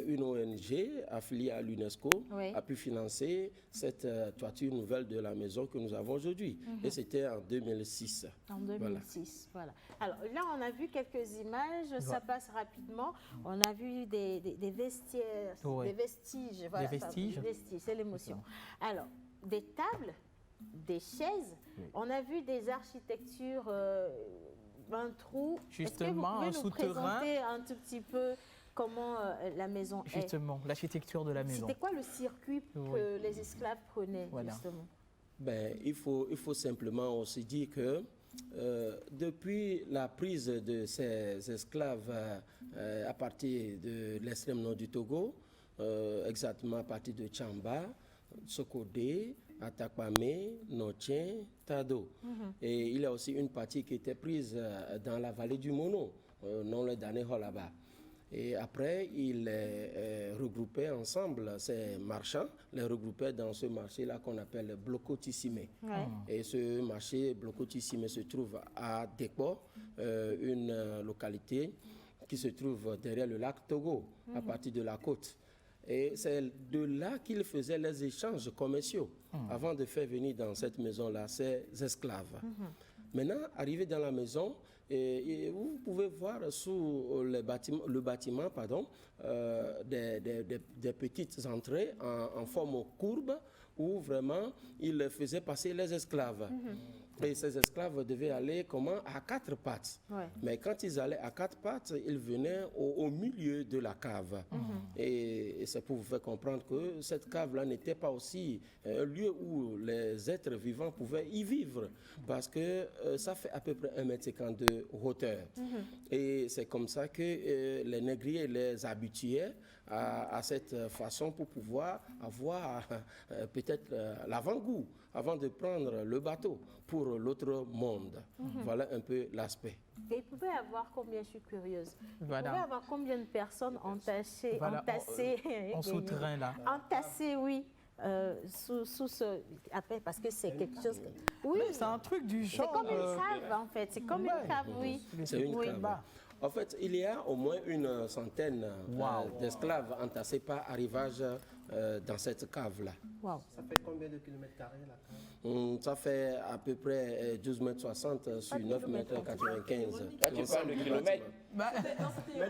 une ONG affiliée à l'UNESCO a pu financer cette toiture nouvelle de la maison que nous avons aujourd'hui. Et c'était en 2006. En 2006, voilà. Alors là, on a vu quelques images, ça passe rapidement. On a vu des vestiaires, des vestiges. Voilà, des vestiges. C'est l'émotion. Alors, des tables, des chaises. On a vu des architectures, un trou. Justement, un souterrain. Est-ce que vous pouvez nous présenter un tout petit peu comment la maison est? Justement, l'architecture de la maison. C'était quoi le circuit que les esclaves prenaient, justement? Ben, il faut simplement aussi dire que depuis la prise de ces esclaves à partir de l'extrême nord du Togo, exactement à partir de Tchamba, Sokodé, Atakpame, Notien, Tado. Et il y a aussi une partie qui était prise dans la vallée du Mono, non le Dané Holaba. Et après, ils les regroupaient ensemble, ces marchands, les regroupaient dans ce marché-là qu'on appelle Blokotissime. Et ce marché Blokotissime se trouve à Dekbo, une localité qui se trouve derrière le lac Togo, à partir de la côte. Et c'est de là qu'ils faisaient les échanges commerciaux avant de faire venir dans cette maison-là ces esclaves. Maintenant, arrivés dans la maison, et vous pouvez voir sous le bâtiment des petites entrées en forme courbe où vraiment ils faisaient passer les esclaves. Et ces esclaves devaient aller à 4 pattes. Mais quand ils allaient à 4 pattes, ils venaient au milieu de la cave. Et c'est pour vous faire comprendre que cette cave-là n'était pas aussi un lieu où les êtres vivants pouvaient y vivre. Parce que ça fait à peu près 1,50 m de hauteur. Et c'est comme ça que les négriers les habituaient à cette façon pour pouvoir avoir peut-être l'avant-goût avant de prendre le bateau pour l'autre monde. Voilà un peu l'aspect. Et il pouvait avoir combien, je suis curieuse, il Voilà. pouvait avoir combien de personnes entassées, en souterrain là. Entassées, oui. Sous ce... Après, parce que c'est quelque chose... Oui, c'est un truc du genre... C'est comme une cave, en fait. C'est comme une cave, oui. C'est une cave. En fait, il y a au moins une centaine d'esclaves entassés par arrivage dans cette cave-là. Ça fait combien de kilomètres carrés, la cave? Ça fait à peu près 12,60 m sur 9,95 m. Là, tu parles de kilomètres.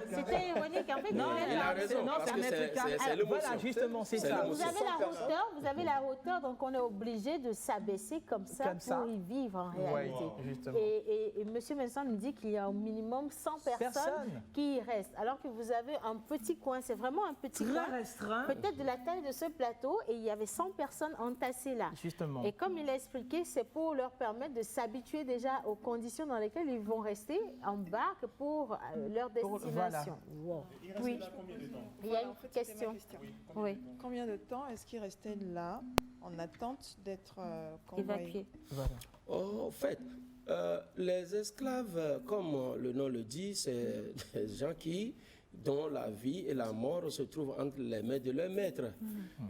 C'était ironique, en fait. Non, il a raison, parce que c'est l'émotion. Voilà, justement, c'est ça. Vous avez la hauteur, donc on est obligé de s'abaisser comme ça pour y vivre en réalité. Justement. Et M. Vincent nous dit qu'il y a au minimum 100 personnes qui y restent, alors que vous avez un petit coin, c'est vraiment un petit coin, restreint. peut-être de la taille de ce plateau, et il y avait 100 personnes entassées là. Justement. Et comme il a expliqué, c'est pour leur permettre de s'habituer déjà aux conditions dans lesquelles ils vont rester en barque pour leur destination. Il restait là combien de temps? Il y a une question. Oui. Combien de temps est-ce qu'il restait là en attente d'être Évacué. En fait, les esclaves, comme le nom le dit, c'est des gens dont la vie et la mort se trouvent entre les mains de leur maître.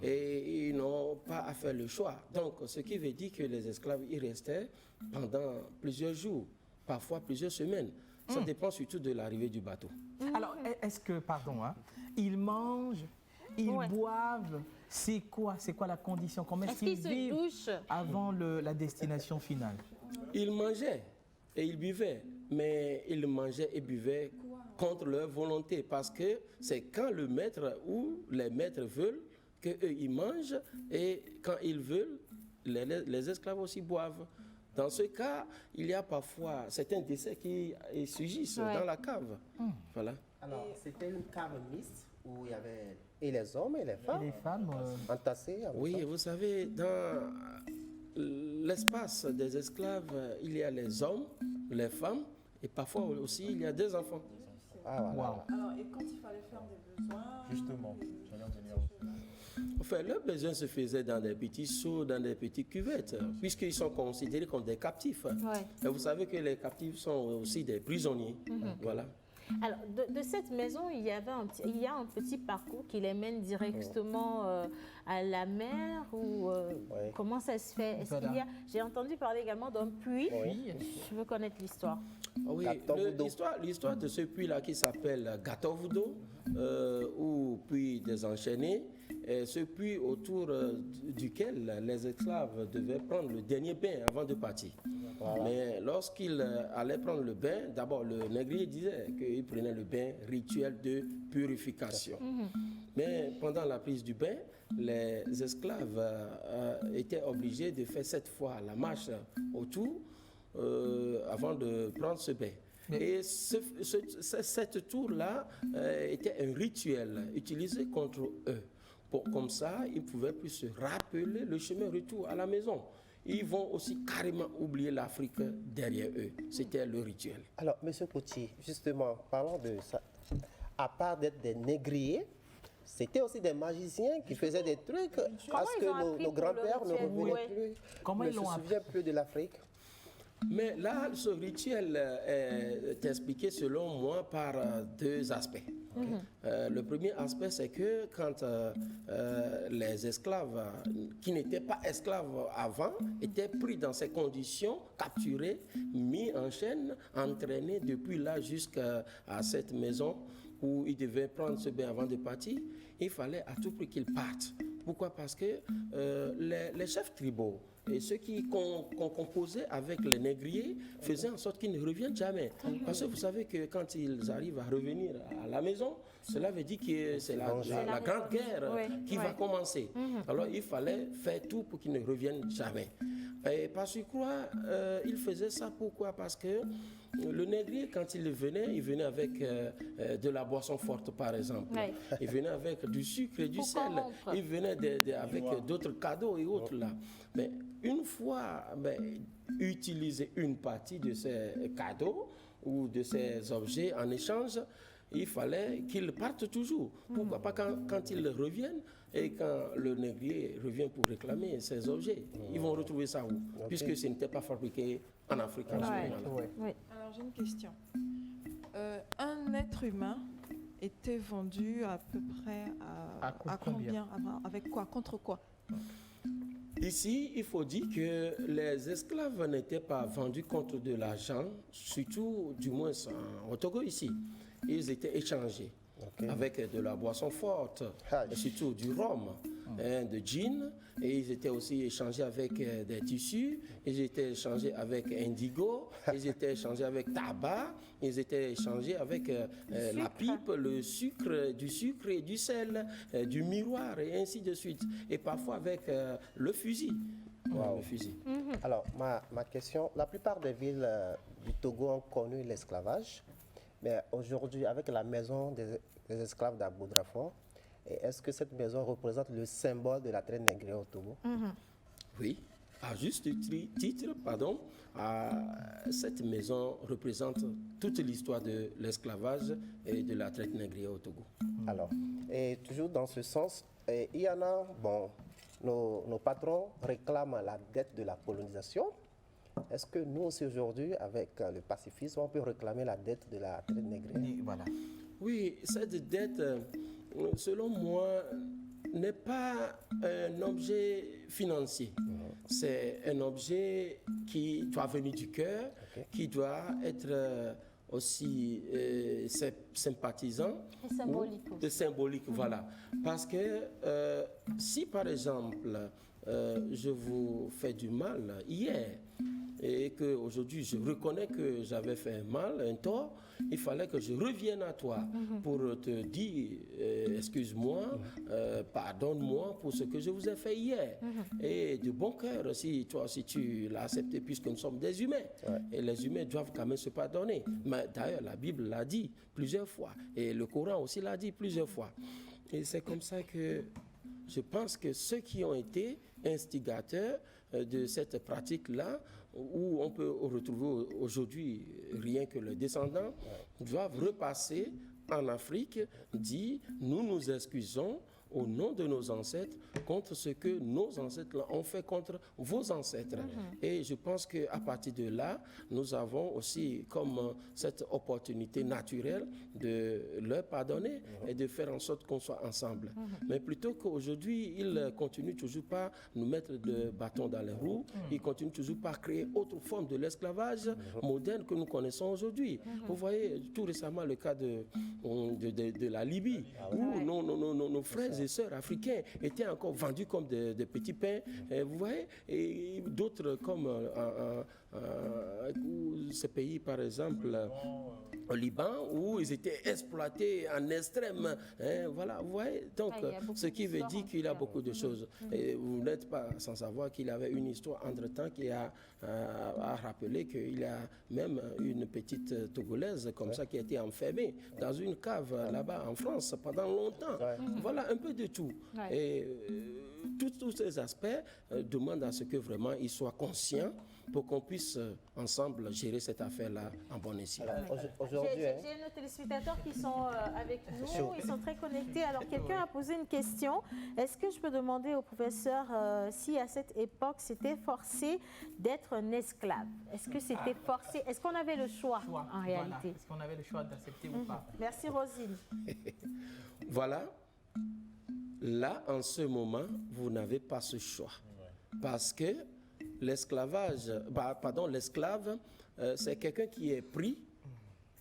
Et ils n'ont pas à faire le choix. Donc, ce qui veut dire que les esclaves y restaient pendant plusieurs jours, parfois plusieurs semaines. Ça dépend surtout de l'arrivée du bateau. Alors, est-ce que, pardon, hein, ils mangent, ils boivent, c'est quoi la condition? Comment est-ce qu'ils se vivent douchent avant la destination finale? Ils mangeaient et ils buvaient, mais ils mangeaient et buvaient contre leur volonté, parce que c'est quand le maître ou les maîtres veulent qu'eux ils mangent, et quand ils veulent, les esclaves aussi boivent. Dans ce cas, il y a parfois certains décès qui surgissent dans la cave. Voilà. Alors, c'était une cave mixte où il y avait et les hommes et les femmes, entassés. Oui, vous savez, dans l'espace des esclaves, il y a les hommes, les femmes, et parfois aussi il y a des enfants. Ah, voilà. Alors, et quand il fallait faire des besoins... Justement, j'allais en venir. Enfin, leurs besoins se faisaient dans des petits seaux, dans des petites cuvettes, puisqu'ils sont considérés comme des captifs. Et vous savez que les captifs sont aussi des prisonniers. Voilà. Alors, de cette maison, il y a un petit parcours qui les mène directement à la mer, ou comment ça se fait? Est-ce qu'il y a... J'ai entendu parler également d'un puits. Je veux connaître l'histoire. Oui, l'histoire de ce puits-là qui s'appelle Gatovudo, ou puits des enchaînés, ce puits autour duquel les esclaves devaient prendre le dernier bain avant de partir. Mais lorsqu'ils allaient prendre le bain, d'abord le négrier disait qu'ils prenaient le bain rituel de purification. Mais pendant la prise du bain, les esclaves étaient obligés de faire 7 fois la marche autour avant de prendre ce bain. Et cette tour-là était un rituel utilisé contre eux. Comme ça, ils ne pouvaient plus se rappeler le chemin retour à la maison. Ils vont aussi carrément oublier l'Afrique derrière eux. C'était le rituel. Alors, M. Potier, justement, parlons de ça. À part d'être des négriers, c'était aussi des magiciens qui faisaient des trucs parce que nos grands-pères ne revenaient plus, ne se souviennent plus de l'Afrique. Mais là, ce rituel est expliqué selon moi par 2 aspects. Le premier aspect, c'est que quand les esclaves qui n'étaient pas esclaves avant étaient pris dans ces conditions, capturés, mis en chaîne, entraînés depuis là jusqu'à cette maison où ils devaient prendre ce bain avant de partir, il fallait à tout prix qu'ils partent. Pourquoi? Parce que les chefs tribaux et ceux qui composaient avec les négriers faisaient en sorte qu'ils ne reviennent jamais. Parce que vous savez que quand ils arrivent à revenir à la maison, cela veut dire que c'est la grande guerre qui va commencer. Alors il fallait faire tout pour qu'ils ne reviennent jamais. Et par surcroît, ils faisaient ça pourquoi? Parce que le négrier, quand il venait avec de la boisson forte, par exemple. Il venait avec du sucre et du sel. Il venait avec d'autres cadeaux et autres là. Mais une fois utilisé une partie de ces cadeaux ou de ces objets en échange, il fallait qu'ils partent toujours. Pourquoi pas quand ils reviennent et quand le négrier revient pour réclamer ces objets, ils vont retrouver ça où? Puisque ce n'était pas fabriqué en Afrique. Alors j'ai une question. Un être humain était vendu à peu près à combien? Avec quoi? Contre quoi? Ici, il faut dire que les esclaves n'étaient pas vendus contre de l'argent, surtout du moins au Togo ici. Ils étaient échangés avec de la boisson forte, surtout du rhum, de gin, et ils étaient aussi échangés avec des tissus, ils étaient échangés avec indigo, ils étaient échangés avec tabac, ils étaient échangés avec la pipe, du sucre et du sel, du miroir et ainsi de suite, et parfois avec le fusil. Le fusil. Alors, ma question, la plupart des villes du Togo ont connu l'esclavage, mais aujourd'hui, avec la maison des esclaves d'Abou Drafo, est-ce que cette maison représente le symbole de la traite négrière au Togo? Oui, à juste titre, cette maison représente toute l'histoire de l'esclavage et de la traite négrière au Togo. Alors, et toujours dans ce sens, il y en a, nos patrons réclament la dette de la colonisation. Est-ce que nous aussi aujourd'hui, avec le pacifisme, on peut réclamer la dette de la traite négrière? Voilà. Oui, cette dette, selon moi, n'est pas un objet financier. C'est un objet qui doit venir du cœur, qui doit être aussi sympathisant. Et symbolique aussi. Symbolique, voilà. Parce que si par exemple, je vous fais du mal hier, et qu'aujourd'hui je reconnais que j'avais fait un mal, un tort, il fallait que je revienne à toi pour te dire excuse-moi, pardonne-moi pour ce que je vous ai fait hier. Et de bon cœur, si tu l'as accepté, puisque nous sommes des humains, et les humains doivent quand même se pardonner. Mais d'ailleurs, la Bible l'a dit plusieurs fois, et le Coran aussi l'a dit plusieurs fois. Et c'est comme ça que je pense que ceux qui ont été instigateurs de cette pratique-là, où on peut retrouver aujourd'hui rien que les descendants, doivent repasser en Afrique, dit nous nous excusons au nom de nos ancêtres contre ce que nos ancêtres ont fait contre vos ancêtres. Et je pense qu'à partir de là, nous avons aussi comme cette opportunité naturelle de leur pardonner et de faire en sorte qu'on soit ensemble. Mais plutôt qu'aujourd'hui, ils ne continuent toujours pas nous mettre de bâtons dans les roues, ils continuent toujours pas à créer autre forme de l'esclavage moderne que nous connaissons aujourd'hui. Vous voyez tout récemment le cas de la Libye, où nos frères et sœurs africains étaient encore vendus comme des petits pains, vous voyez, et d'autres comme ces pays, par exemple, au Liban, où ils étaient exploités en extrême. Voilà, vous voyez. Donc, ce qui veut dire qu'il y a beaucoup de choses. Et vous n'êtes pas sans savoir qu'il y avait une histoire entre-temps qui a rappelé qu'il y a même une petite Togolaise comme ça qui a été enfermée dans une cave là-bas en France pendant longtemps. Voilà, un peu de tout. Et tous ces aspects demandent à ce que vraiment ils soient conscients pour qu'on puisse ensemble gérer cette affaire-là en bon escient. J'ai nos téléspectateurs qui sont avec nous, ils sont très connectés. Alors quelqu'un a posé une question. Est-ce que je peux demander au professeur si à cette époque c'était forcé d'être un esclave? Est-ce que c'était forcé? Est-ce qu'on avait le choix en réalité? Est-ce qu'on avait le choix d'accepter ou pas? Merci Rosine. Voilà. Là, en ce moment, vous n'avez pas ce choix. Parce que l'esclave, c'est quelqu'un qui est pris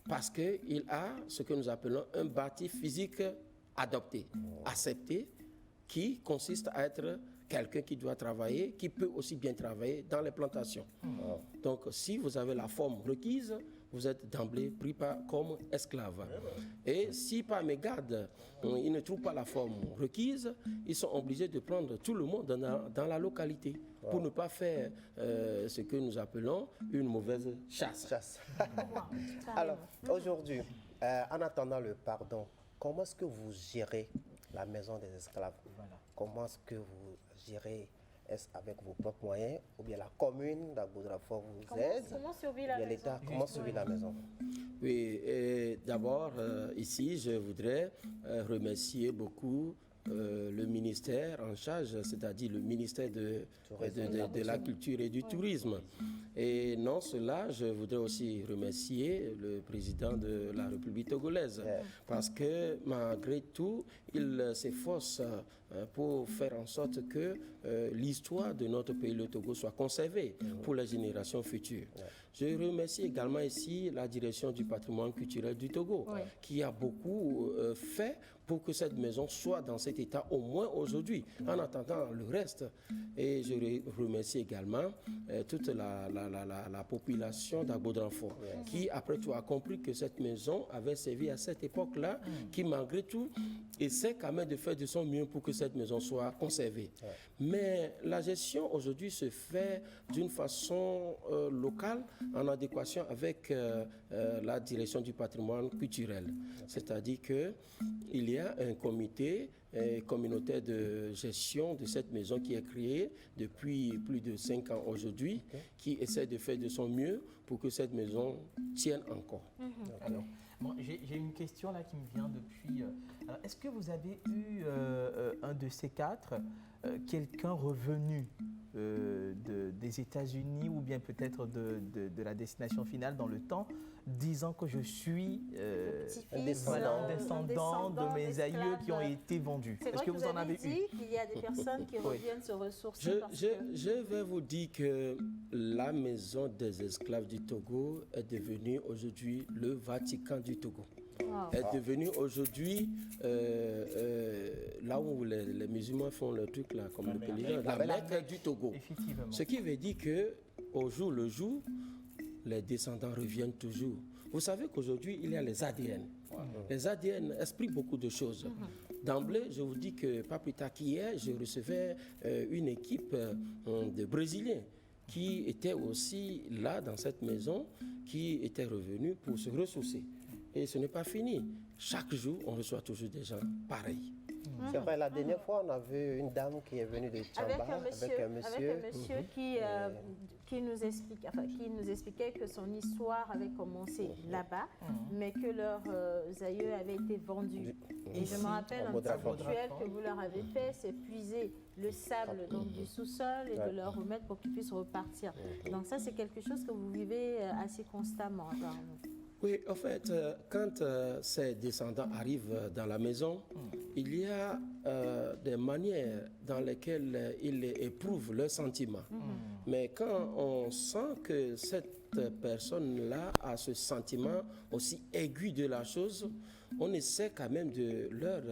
parce qu'il a ce que nous appelons un bâti physique adopté, accepté, qui consiste à être quelqu'un qui doit travailler, qui peut aussi bien travailler dans les plantations. Donc, si vous avez la forme requise, vous êtes d'emblée pris comme esclave. Et si par mégarde, ils ne trouvent pas la forme requise, ils sont obligés de prendre tout le monde dans la localité pour ne pas faire ce que nous appelons une mauvaise chasse. Alors, aujourd'hui, en attendant le pardon, comment est-ce que vous gérez la maison des esclaves? Comment est-ce que vous gérez? Est-ce avec vos propres moyens ou bien la commune d'Agbo-Drafo vous aide? Comment survit la maison? L'État, comment survit la maison? Oui, d'abord, ici, je voudrais remercier beaucoup le ministère en charge, c'est-à-dire le ministère de la Culture et du Tourisme. Et non cela, je voudrais aussi remercier le président de la République togolaise, parce que malgré tout, il s'efforce pour faire en sorte que l'histoire de notre pays, le Togo, soit conservée pour les générations futures. Je remercie également ici la direction du patrimoine culturel du Togo, qui a beaucoup fait pour que cette maison soit dans cet état au moins aujourd'hui, en attendant le reste. Et je remercie également toute la population d'Agbo-Drafo, qui après tout a compris que cette maison avait servi à cette époque-là, qui malgré tout essaie quand même de faire de son mieux pour que cette maison soit conservée. Mais la gestion aujourd'hui se fait d'une façon locale, en adéquation avec la direction du patrimoine culturel. C'est-à-dire qu'il y a un comité communautaire de gestion de cette maison qui est créé depuis plus de 5 ans aujourd'hui, qui essaie de faire de son mieux pour que cette maison tienne encore. Bon, j'ai une question là qui me vient depuis. Est-ce que vous avez eu un de ces quatre, quelqu'un revenu des États-Unis ou bien peut-être de la destination finale dans le temps, disant que je suis un descendant de mes aïeux qui ont été vendus? Est-ce que vous en avez dit qu'il y a des personnes qui reviennent se ressourcer? Je vais vous dire que la maison des esclaves du Togo est devenu aujourd'hui le Vatican du Togo. Wow. Est devenu aujourd'hui là où les musulmans font le truc là, comme le pèlerinage, la Mecque du Togo. Effectivement. Ce qui veut dire que au jour le jour, les descendants reviennent toujours. Vous savez qu'aujourd'hui, il y a les ADN. Les ADN expliquent beaucoup de choses. D'emblée, je vous dis que pas plus tard qu'hier, je recevais une équipe de Brésiliens qui étaient aussi là dans cette maison, qui étaient revenus pour se ressourcer. Et ce n'est pas fini. Chaque jour, on reçoit toujours des gens pareils. C'est vrai, la dernière fois, on a vu une dame qui est venue de Tchamba avec un monsieur qui nous expliquait que son histoire avait commencé là-bas, mais que leurs aïeux avaient été vendus. Et je me rappelle un petit rituel que vous leur avez fait, c'est puiser le sable donc, du sous-sol et de leur remettre pour qu'ils puissent repartir. Donc ça, c'est quelque chose que vous vivez assez constamment. Oui, en fait, quand ces descendants arrivent dans la maison, il y a des manières dans lesquelles ils éprouvent leurs sentiments. Mais quand on sent que cette personne-là a ce sentiment aussi aigu de la chose, on essaie quand même de leur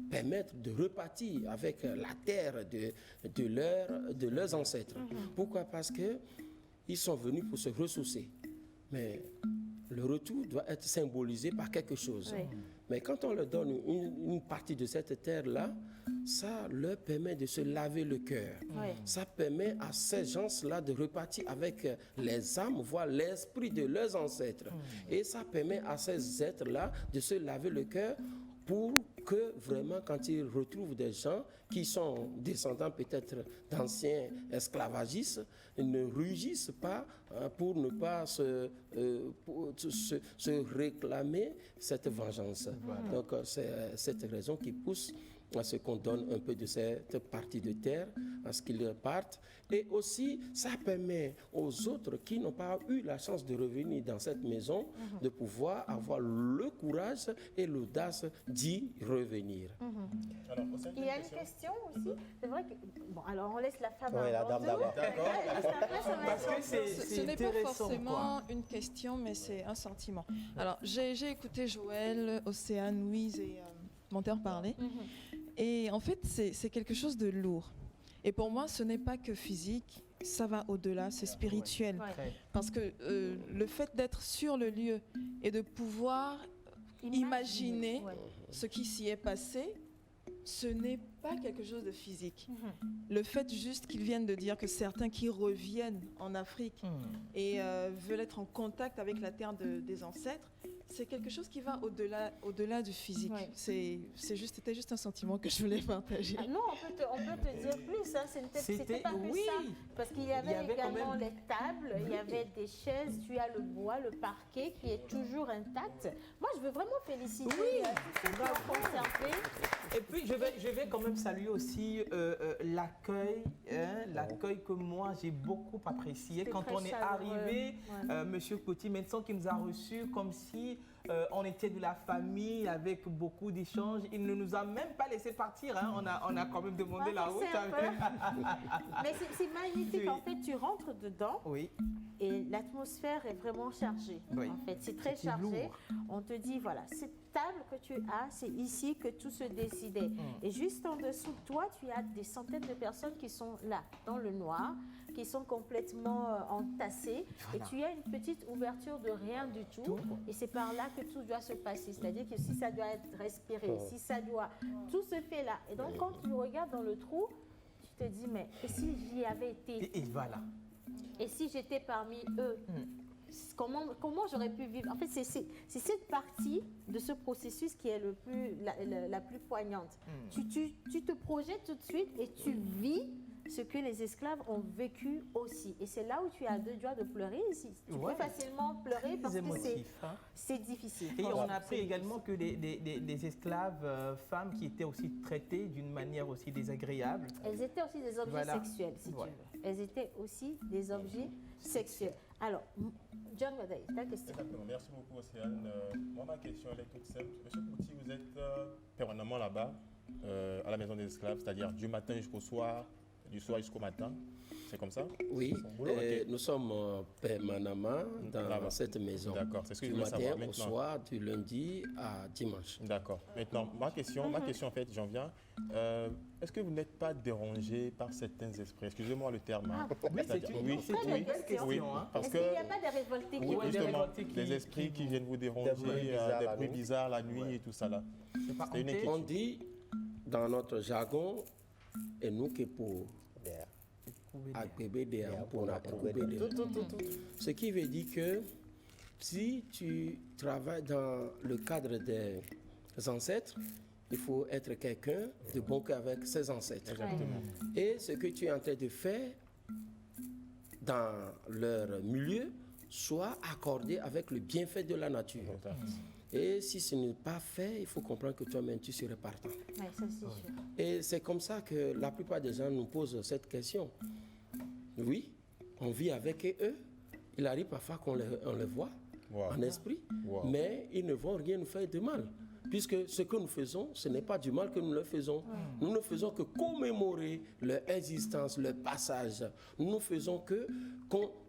permettre de repartir avec la terre de leurs ancêtres. Pourquoi? Parce qu'ils sont venus pour se ressourcer. Mais le retour doit être symbolisé par quelque chose. Oui. Mais quand on leur donne une partie de cette terre-là, ça leur permet de se laver le cœur. Oui. Ça permet à ces gens-là de repartir avec les âmes, voire l'esprit de leurs ancêtres. Et ça permet à ces êtres-là de se laver le cœur pour que vraiment, quand ils retrouvent des gens qui sont descendants peut-être d'anciens esclavagistes, ils ne rugissent pas pour ne pas se réclamer cette vengeance. Donc, c'est cette raison qui pousse à ce qu'on donne un peu de cette partie de terre, à ce qu'ils partent. Et aussi, ça permet aux autres qui n'ont pas eu la chance de revenir dans cette maison de pouvoir avoir le courage et l'audace d'y revenir. Alors, il y a une question aussi. C'est vrai que... Bon, alors on laisse la femme la dame d'abord. D'accord. Parce que ce n'est pas forcément une question, mais c'est un sentiment. Alors, j'ai écouté Joël, Océane, Louise et Monteur parler. Et en fait, c'est quelque chose de lourd. Et pour moi, ce n'est pas que physique, ça va au-delà, c'est spirituel. Parce que le fait d'être sur le lieu et de pouvoir imaginer ce qui s'y est passé, ce n'est pas quelque chose de physique. Le fait juste qu'ils viennent de dire que certains qui reviennent en Afrique et veulent être en contact avec la terre des ancêtres, c'est quelque chose qui va au-delà du physique. C'était juste un sentiment que je voulais partager. Non, on peut te dire plus. Hein. C'était pas plus ça. Parce qu'il y avait également les tables, il y avait des chaises, tu as le bois, le parquet qui est toujours intact. Moi, je veux vraiment féliciter tous ceux qui ont conservé. Et puis, je vais quand même saluer aussi l'accueil, l'accueil que moi, j'ai beaucoup apprécié. Quand on est arrivé, Monsieur Coty Menson qui nous a reçus comme si on était de la famille avec beaucoup d'échanges. Il ne nous a même pas laissé partir. Hein. On a quand même demandé la route. Mais c'est magnifique. En fait, tu rentres dedans et l'atmosphère est vraiment chargée. En fait, c'est très chargé. On te dit, voilà, cette table que tu as, c'est ici que tout se décidait. Et juste en dessous de toi, tu as des centaines de personnes qui sont là, dans le noir, qui sont complètement entassées. Et tu as une petite ouverture de rien du tout. Et c'est par là que tout doit se passer. C'est-à-dire que si ça doit être respiré, si ça doit... Tout se fait là. Et donc, quand tu regardes dans le trou, tu te dis, mais et si j'y avais été? Et voilà. Et si j'étais parmi eux? Comment j'aurais pu vivre? En fait, c'est cette partie de ce processus qui est la plus poignante. Tu te projettes tout de suite et tu vis ce que les esclaves ont vécu aussi. Et c'est là où tu as deux doigts de pleurer. Tu peux facilement pleurer parce que c'est difficile. Et on a appris également que des esclaves femmes qui étaient aussi traitées d'une manière aussi désagréable. Elles étaient aussi des objets sexuels, si tu veux. Elles étaient aussi des objets sexuels. Alors, John Wadaï, ta question. Exactement. Merci beaucoup, Océane. Moi, ma question, elle est toute simple. Monsieur Coty, vous êtes permanemment là-bas, à la maison des esclaves, c'est-à-dire du matin jusqu'au soir. du soir jusqu'au matin. C'est comme ça? Oui, Ok. nous sommes permanemment dans cette maison. D'accord, c'est ce que du je voulais matin savoir au maintenant. soir, du lundi à dimanche. D'accord. Maintenant, ma question en fait, j'en viens. Est-ce que vous n'êtes pas dérangé par certains esprits? Excusez-moi le terme. hein. Oui, c'est C'est-à-dire- une très bonne question. oui, hein. parce Est-ce que qu'il n'y a pas des révoltés qui oui, des justement, révoltés qui- des esprits qui viennent vous déranger, des bruits bizarres la nuit et tout ça là. C'est pas C'est une hanté. On inquiétude. dit dans notre jargon, et nous qui pour ce qui veut dire que si tu travailles dans le cadre des ancêtres, il faut être quelqu'un de bon cœur avec ses ancêtres. Exactement. Et ce que tu es en train de faire dans leur milieu soit accordé avec le bienfait de la nature. Et si ce n'est pas fait, il faut comprendre que toi-même, tu serais partant. Oui, ça c'est sûr. Et c'est comme ça que la plupart des gens nous posent cette question. Oui, on vit avec eux. Il arrive parfois qu'on les voit en esprit, mais ils ne vont rien nous faire de mal. Puisque ce que nous faisons, ce n'est pas du mal que nous leur faisons. Nous ne faisons que commémorer leur existence, leur passage. Nous ne faisons que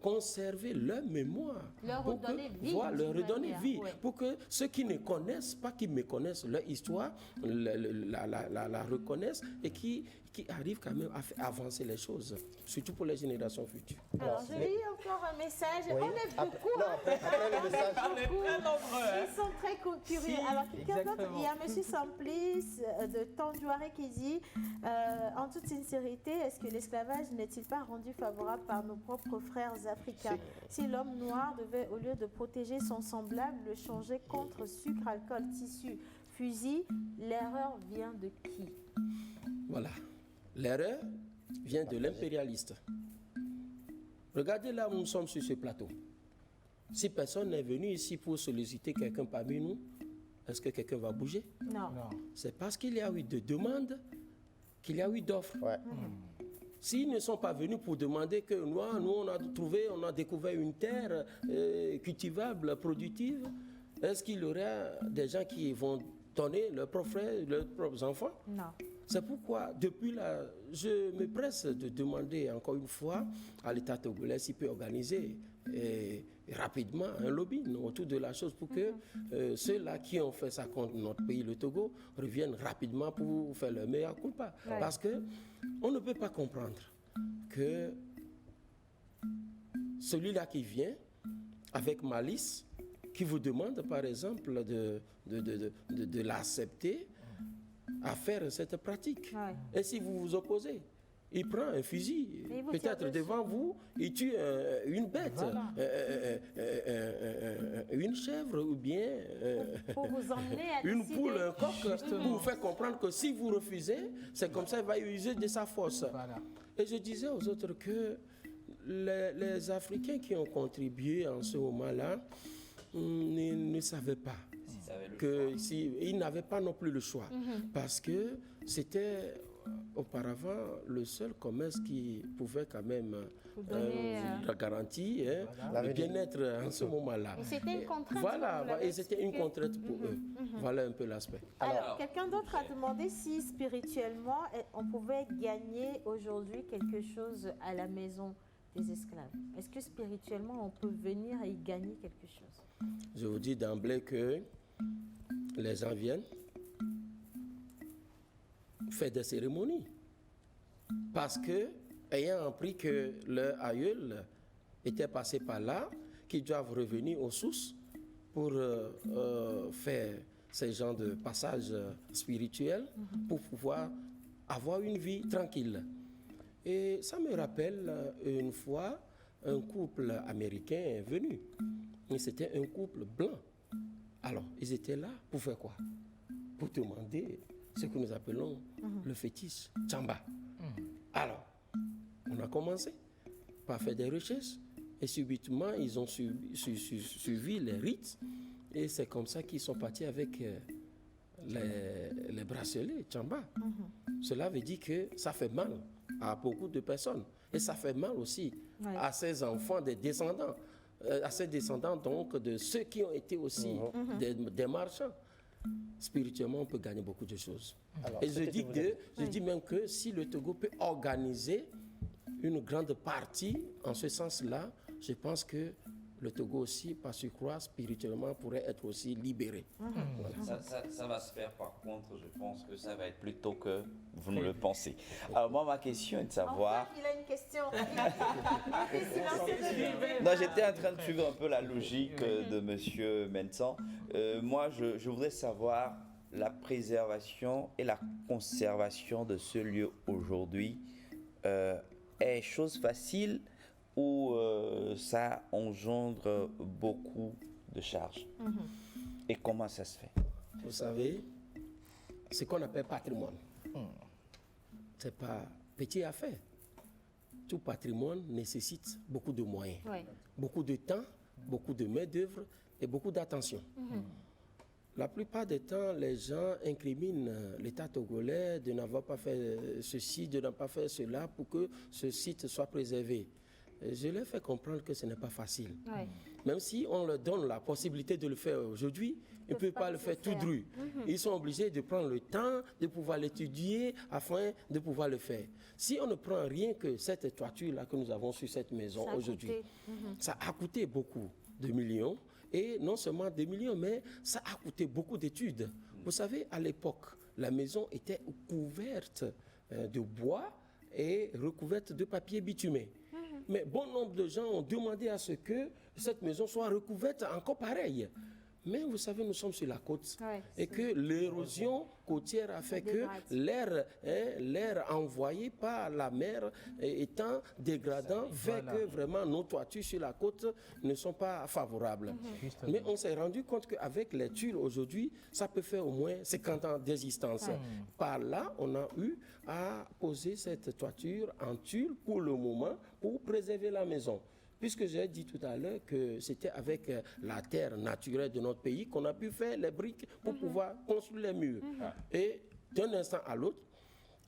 conserver leur mémoire. Leur pour que- redonner vie, voilà, leur d'une redonner manière, vie. ouais. Pour que ceux qui ne connaissent pas, qui méconnaissent leur histoire, la reconnaissent et qui arrivent quand même à faire avancer les choses, surtout pour les générations futures. Alors, je lis encore un message. Oui. On est Après- beaucoup. non, après le message. On est très nombreux. hein. Ils sont très curieux. Si, Alors, quelqu'un d'autre, exactement. il y a M. Samplice de Tandjouaré qui dit en toute sincérité, est-ce que l'esclavage n'est-il pas rendu favorable par nos propres frères africains? Si l'homme noir devait, au lieu de protéger son semblable, le changer contre sucre, alcool, tissu, fusil, l'erreur vient de qui? Voilà. L'erreur vient de l'impérialiste. Regardez là où nous sommes sur ce plateau. Si personne n'est venu ici pour solliciter quelqu'un parmi nous, est-ce que quelqu'un va bouger? Non. C'est parce qu'il y a eu de demandes qu'il y a eu d'offres. S'ils ne sont pas venus pour demander que nous on a découvert une terre cultivable, productive, est-ce qu'il y aurait des gens qui vont donner leurs propres frères, leurs propres enfants? Non. C'est pourquoi, depuis là, je me presse de demander encore une fois à l'État togolais s'il peut organiser rapidement un lobbying autour de la chose pour que ceux-là qui ont fait ça contre notre pays, le Togo, reviennent rapidement pour faire leur meilleur culpa. Ouais. Parce que on ne peut pas comprendre que celui-là qui vient avec malice, qui vous demande par exemple de l'accepter, à faire cette pratique. Et si vous vous opposez, il prend un fusil, Et il vous tire peut-être dessus. devant vous, il tue une bête, une chèvre ou bien Pour vous emmener à une décider. poule, un coq, pour vous faire comprendre que si vous refusez, c'est comme ça qu'il va user de sa force. Et je disais aux autres que les Africains qui ont contribué en ce moment-là ne savaient pas. Ils n'avaient pas non plus le choix. Parce que c'était auparavant le seul commerce qui pouvait quand même donner, garantir le bien-être en ce moment-là. Et c'était une contrainte, Voilà, comme vous l'avez et c'était une expliqué. contrainte pour eux. Voilà un peu l'aspect. Alors, quelqu'un d'autre a demandé si spirituellement, on pouvait gagner aujourd'hui quelque chose à la maison des esclaves. Est-ce que spirituellement, on peut venir et y gagner quelque chose? Je vous dis d'emblée que les gens viennent faire des cérémonies. Parce que, ayant appris que leur aïeul était passé par là, qu'ils doivent revenir aux sources pour faire ces genres de passages spirituels pour pouvoir avoir une vie tranquille. Et ça me rappelle une fois un couple américain est venu. Et c'était un couple blanc. Alors, ils étaient là pour faire quoi? Pour demander ce que nous appelons le fétiche, Tchamba. Alors, on a commencé par faire des recherches et subitement, ils ont suivi les rites et c'est comme ça qu'ils sont partis avec les bracelets, Tchamba. Cela veut dire que ça fait mal à beaucoup de personnes et ça fait mal aussi à ces enfants, des descendants, à ces descendants donc de ceux qui ont été aussi des marchands. spirituellement, on peut gagner beaucoup de choses. Alors, Et ce que tu voulais je dis même que si le Togo peut organiser une grande partie en ce sens-là, je pense que le Togo aussi, par surcroît, spirituellement, pourrait être aussi libéré. Voilà. Ça va se faire, par contre, je pense que ça va être plus tôt que vous ne le pensez. Alors moi, ma question est de savoir... Enfin, il a une question. Il est silencieux de lui. Non, j'étais en train de suivre un peu la logique de Monsieur Mensan. Moi, je voudrais savoir la préservation et la conservation de ce lieu aujourd'hui est chose facile ou ça engendre beaucoup de charges? Et comment ça se fait? Vous savez, ce qu'on appelle patrimoine, c'est pas petit à faire. Tout patrimoine nécessite beaucoup de moyens, beaucoup de temps, beaucoup de main-d'œuvre et beaucoup d'attention. La plupart des temps, les gens incriminent l'État togolais de n'avoir pas fait ceci, de n'avoir pas fait cela pour que ce site soit préservé. Et je leur fais comprendre que ce n'est pas facile. Même si on leur donne la possibilité de le faire aujourd'hui, ils ne peuvent pas le faire tout dru. Ils sont obligés de prendre le temps, de pouvoir l'étudier afin de pouvoir le faire. Si on ne prend rien que cette toiture-là que nous avons sur cette maison aujourd'hui, ça a coûté beaucoup de millions. Et non seulement des millions, mais ça a coûté beaucoup d'études. Vous savez, à l'époque, la maison était couverte de bois et recouverte de papier bitumé. Mais bon nombre de gens ont demandé à ce que cette maison soit recouverte encore pareil. Mais vous savez, nous sommes sur la côte et que l'érosion côtière a fait que l'air envoyé par la mer étant dégradant fait que vraiment nos toitures sur la côte ne sont pas favorables. Mais on s'est rendu compte qu'avec les tuiles aujourd'hui, ça peut faire au moins 50 ans d'existence. Par là, on a eu à poser cette toiture en tuile pour le moment pour préserver la maison. Puisque j'ai dit tout à l'heure que c'était avec la terre naturelle de notre pays qu'on a pu faire les briques pour pouvoir construire les murs. Et d'un instant à l'autre,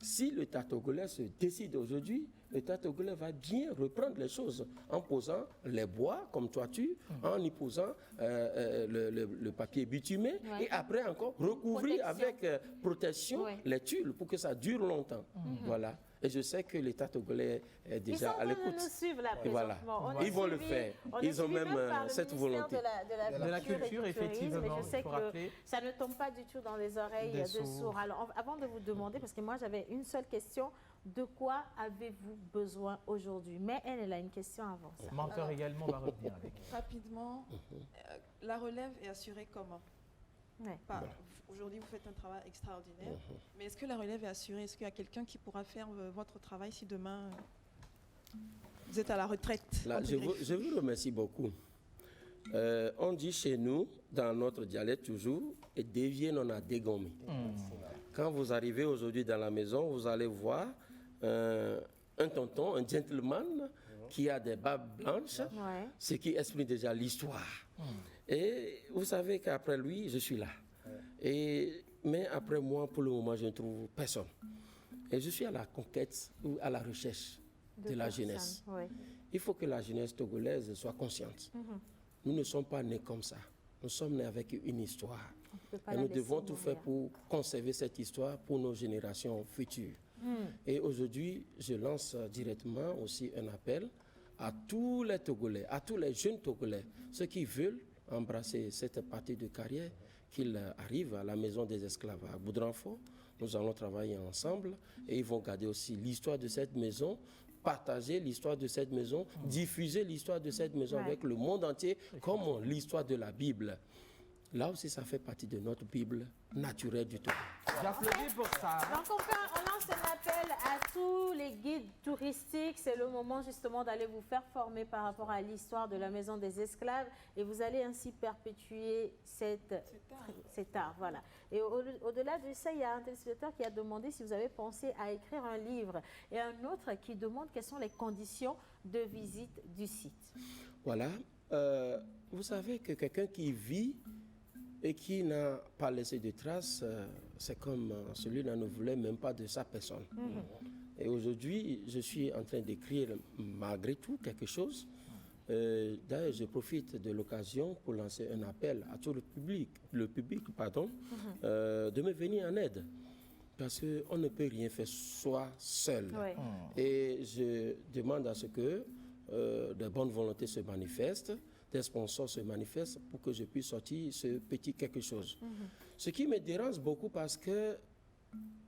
si l'État togolais se décide aujourd'hui, l'État togolais va bien reprendre les choses en posant les bois comme toiture, en y posant le papier bitumé et après encore recouvrir avec protection les tuiles pour que ça dure longtemps. Voilà. Et je sais que l'État togolais est déjà à l'écoute. Ils sont en train de nous suivre là présentement. Ils vont le faire. Ils ont même cette volonté. De la culture, effectivement. Mais je sais que ça ne tombe pas du tout dans les oreilles de sourds. Alors, avant de vous demander, parce que moi j'avais une seule question, de quoi avez-vous besoin aujourd'hui? Mais elle a une question avant ça. Le menteur également va revenir avec. Rapidement, la relève est assurée comment? Aujourd'hui, vous faites un travail extraordinaire, mais est-ce que la relève est assurée? Est-ce qu'il y a quelqu'un qui pourra faire votre travail si demain vous êtes à la retraite? Là, je vous remercie beaucoup. On dit chez nous, dans notre dialecte toujours, et dévier non a dégommé. Quand vous arrivez aujourd'hui dans la maison, vous allez voir un tonton, un gentleman qui a des barbes blanches, ce qui explique déjà l'histoire. Et vous savez qu'après lui, je suis là. Mais après moi, pour le moment, je ne trouve personne. Et je suis à la conquête ou à la recherche de la jeunesse. Il faut que la jeunesse togolaise soit consciente. Nous ne sommes pas nés comme ça. Nous sommes nés avec une histoire. Et nous devons tout faire pour conserver cette histoire pour nos générations futures. Et aujourd'hui, je lance directement aussi un appel à tous les Togolais, à tous les jeunes Togolais, ceux qui veulent embrasser cette partie de carrière, qu'ils arrivent à la maison des esclaves à Boudranfort. Nous allons travailler ensemble et ils vont garder aussi l'histoire de cette maison, partager l'histoire de cette maison, diffuser l'histoire de cette maison avec le monde entier, comme l'histoire de la Bible. Là aussi, ça fait partie de notre Bible naturelle du Togo. J'applaudis pour ça. Donc on lance un appel à tous les guides touristiques. C'est le moment justement d'aller vous faire former par rapport à l'histoire de la maison des esclaves et vous allez ainsi perpétuer cet art. Voilà. Et au-delà de ça, il y a un téléspectateur qui a demandé si vous avez pensé à écrire un livre et un autre qui demande quelles sont les conditions de visite du site. Voilà. Vous savez que quelqu'un qui vit et qui n'a pas laissé de traces, c'est comme celui-là ne voulait même pas de sa personne. Et aujourd'hui, je suis en train d'écrire malgré tout quelque chose D'ailleurs, je profite de l'occasion pour lancer un appel à tout le public de me venir en aide. Parce qu'on ne peut rien faire soi seul. Ouais. Et je demande à ce que de bonnes volontés se manifestent, des sponsors se manifestent pour que je puisse sortir ce petit quelque chose. Ce qui me dérange beaucoup parce que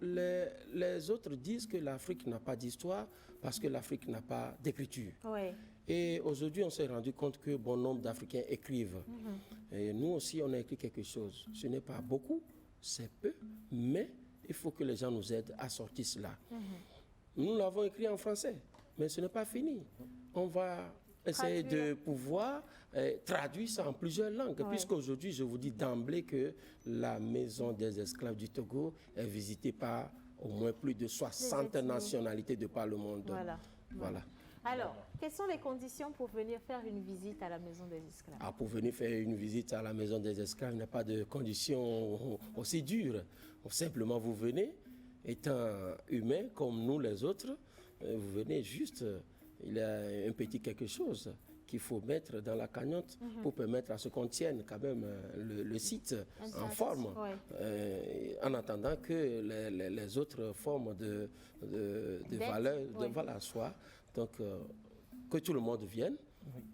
les autres disent que l'Afrique n'a pas d'histoire parce que l'Afrique n'a pas d'écriture. Ouais. Et aujourd'hui, on s'est rendu compte que bon nombre d'Africains écrivent. Et nous aussi, on a écrit quelque chose. Ce n'est pas beaucoup, c'est peu, mais il faut que les gens nous aident à sortir cela. Nous l'avons écrit en français, mais ce n'est pas fini. On va essayer de pouvoir traduire ça en plusieurs langues, puisqu'aujourd'hui, je vous dis d'emblée que la maison des esclaves du Togo est visitée par au moins plus de 60 nationalités de par le monde. Voilà. Alors, quelles sont les conditions pour venir faire une visite à la maison des esclaves? Pour venir faire une visite à la maison des esclaves, il n'y a pas de conditions aussi dures. Simplement, vous venez, étant humain comme nous les autres, vous venez juste, il y a un petit quelque chose qu'il faut mettre dans la cagnotte pour permettre à ce qu'on tienne quand même le site en forme, en attendant que les autres formes de valeur soient. Donc, que tout le monde vienne,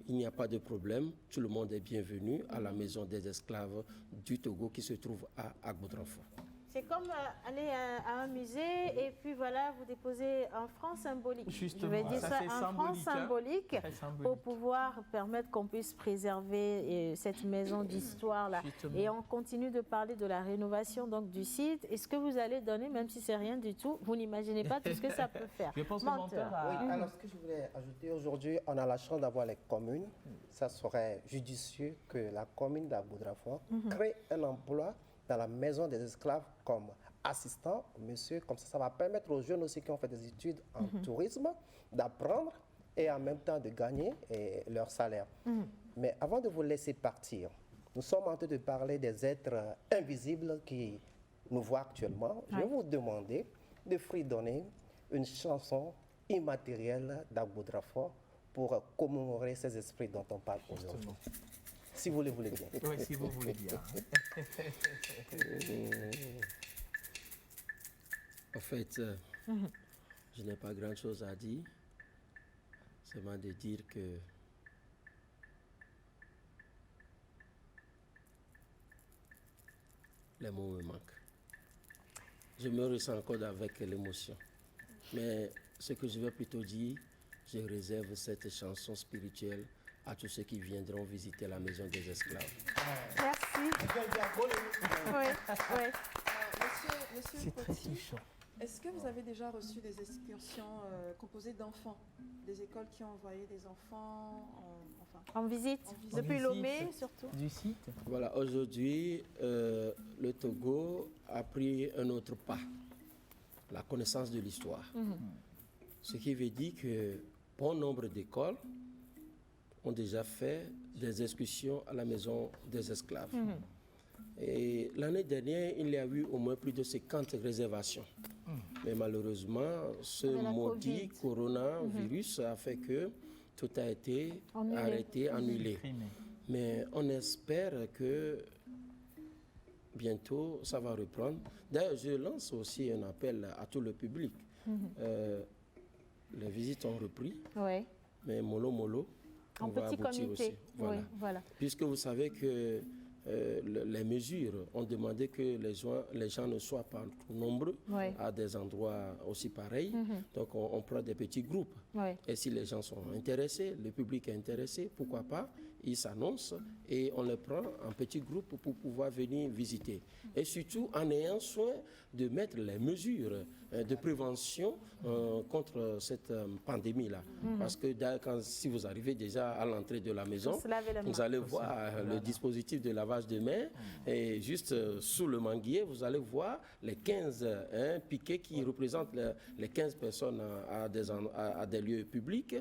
il n'y a pas de problème, tout le monde est bienvenu à la maison des esclaves du Togo qui se trouve à Agboudranfoua. C'est comme aller à un musée et puis voilà, vous déposez un franc symbolique. Justement, je vais dire ça, un franc symbolique pour pouvoir permettre qu'on puisse préserver cette maison d'histoire-là. Et on continue de parler de la rénovation donc, du site. Et ce que vous allez donner, même si c'est rien du tout, vous n'imaginez pas tout ce que ça peut faire. Je pense que Menteur Oui, alors ce que je voulais ajouter aujourd'hui, on a la chance d'avoir les communes. Ça serait judicieux que la commune d'Agboudranfoua crée un emploi dans la maison des esclaves comme assistant, monsieur, comme ça va permettre aux jeunes aussi qui ont fait des études en tourisme d'apprendre et en même temps de gagner leur salaire. Mais avant de vous laisser partir, nous sommes en train de parler des êtres invisibles qui nous voient actuellement. Je vais vous demander de fredonner une chanson immatérielle d'Agboudranfoua pour commémorer ces esprits dont on parle aujourd'hui. Si vous le voulez bien. Oui, si vous voulez bien. En fait, je n'ai pas grand-chose à dire. Seulement de dire que les mots me manquent. Je me ressens encore avec l'émotion. Mais ce que je vais plutôt dire, je réserve cette chanson spirituelle à tous ceux qui viendront visiter la maison des esclaves. Merci. Monsieur Petit, est-ce que vous avez déjà reçu des excursions composées d'enfants, des écoles qui ont envoyé des enfants en visite, depuis Lomé surtout? Du site. Voilà, aujourd'hui, le Togo a pris un autre pas, la connaissance de l'histoire. Ce qui veut dire que bon nombre d'écoles ont déjà fait des excursions à la maison des esclaves. Et l'année dernière, il y a eu au moins plus de 50 réservations. Mais malheureusement, ce maudit coronavirus a fait que tout a été arrêté, annulé. Mais on espère que bientôt, ça va reprendre. D'ailleurs, je lance aussi un appel à tout le public. Les visites ont repris, mais mollo, on va aboutir aussi. Voilà. Puisque vous savez que les mesures ont demandé que les gens ne soient pas trop nombreux à des endroits aussi pareils. Donc, on prend des petits groupes. Et si les gens sont intéressés, le public est intéressé, pourquoi pas, ils s'annoncent et on les prend en petits groupes pour pouvoir venir visiter. Et surtout, en ayant soin de mettre les mesures de prévention contre cette pandémie-là. Parce que si vous arrivez déjà à l'entrée de la maison, vous allez voir le dispositif de lavage de mains et juste sous le manguier, vous allez voir les 15 piquets qui représentent les 15 personnes à des lieux publics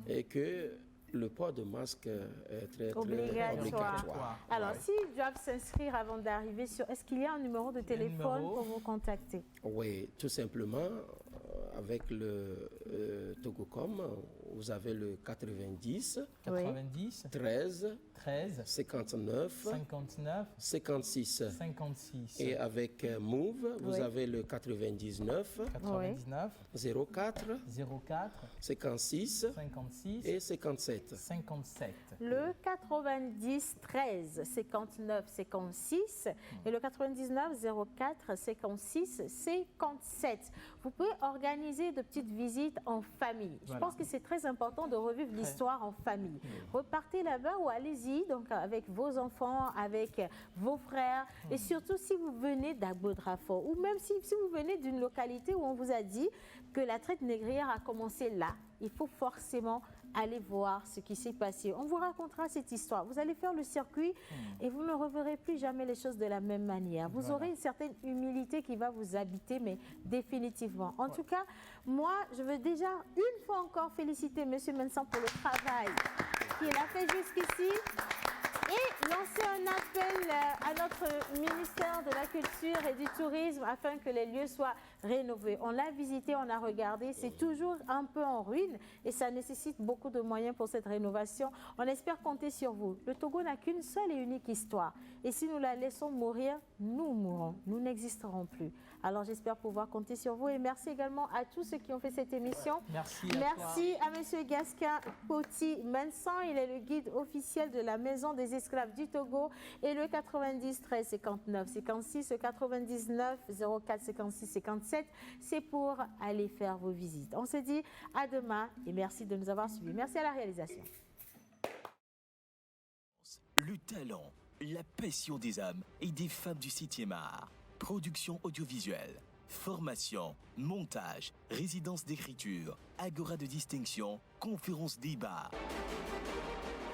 et que le port de masque est très obligatoire. Alors, s'ils doivent s'inscrire avant d'arriver est-ce qu'il y a un numéro de téléphone pour vous contacter? Oui, tout simplement avec le Togocom vous avez le 90, 90, 13, 13, 59, 59, 56. 56. Et avec Move, vous avez le 99, 99, 04, 04, 56 56 et 57. 57. Le 90 13 59 56 et le 99 04 56 57. Vous pouvez organiser de petites visites en famille. Je pense que c'est très important de revivre l'histoire en famille. Repartez là-bas ou allez-y donc avec vos enfants, avec vos frères et surtout si vous venez d'Agbo-Drafo ou même si vous venez d'une localité où on vous a dit que la traite négrière a commencé là, il faut forcément aller voir ce qui s'est passé. On vous racontera cette histoire. Vous allez faire le circuit et vous ne reverrez plus jamais les choses de la même manière. Vous aurez une certaine humilité qui va vous habiter, mais définitivement. En tout cas, moi, je veux déjà une fois encore féliciter M. Mensah pour le travail qu'il a fait jusqu'ici. Et lancer un appel à notre ministère de la Culture et du Tourisme afin que les lieux soient rénovés. On l'a visité, on a regardé, c'est toujours un peu en ruine et ça nécessite beaucoup de moyens pour cette rénovation. On espère compter sur vous. Le Togo n'a qu'une seule et unique histoire. Et si nous la laissons mourir, nous mourrons, nous n'existerons plus. Alors j'espère pouvoir compter sur vous et merci également à tous ceux qui ont fait cette émission. Merci à M. Gasquin Poti Mensah, il est le guide officiel de la Maison des Esclaves du Togo et le 90 13 59 56, le 99 04 56 57, c'est pour aller faire vos visites. On se dit à demain et merci de nous avoir suivis. Merci à la réalisation. Le talent, la passion des hommes et des femmes du 7e art. Production audiovisuelle, formation, montage, résidence d'écriture, agora de distinction, conférences débat.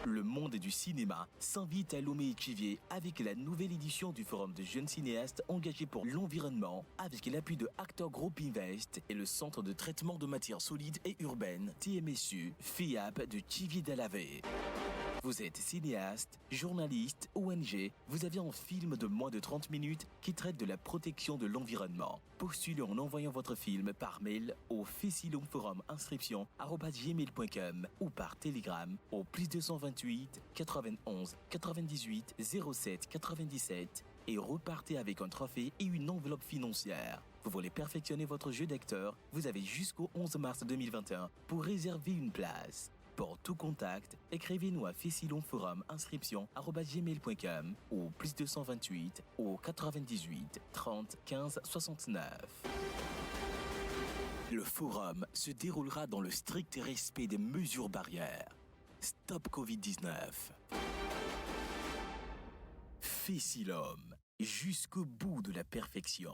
Le monde du cinéma s'invite à Lomé-Échivier avec la nouvelle édition du Forum de jeunes cinéastes engagés pour l'environnement avec l'appui de Actor Group Invest et le Centre de traitement de matières solides et urbaines TMSU FIAP de Thiviers-Dalavé. Vous êtes cinéaste, journaliste, ONG, vous avez un film de moins de 30 minutes qui traite de la protection de l'environnement. Postulez en envoyant votre film par mail au fessilumforuminscription@gmail.com ou par télégramme au +228 91 98 07 97 et repartez avec un trophée et une enveloppe financière. Vous voulez perfectionner votre jeu d'acteur? Vous avez jusqu'au 11 mars 2021 pour réserver une place. Pour tout contact, écrivez-nous à fessilumforuminscription@gmail.com ou +228 au 98 30 15 69. Le forum se déroulera dans le strict respect des mesures barrières. Stop Covid-19. Fessilum, jusqu'au bout de la perfection.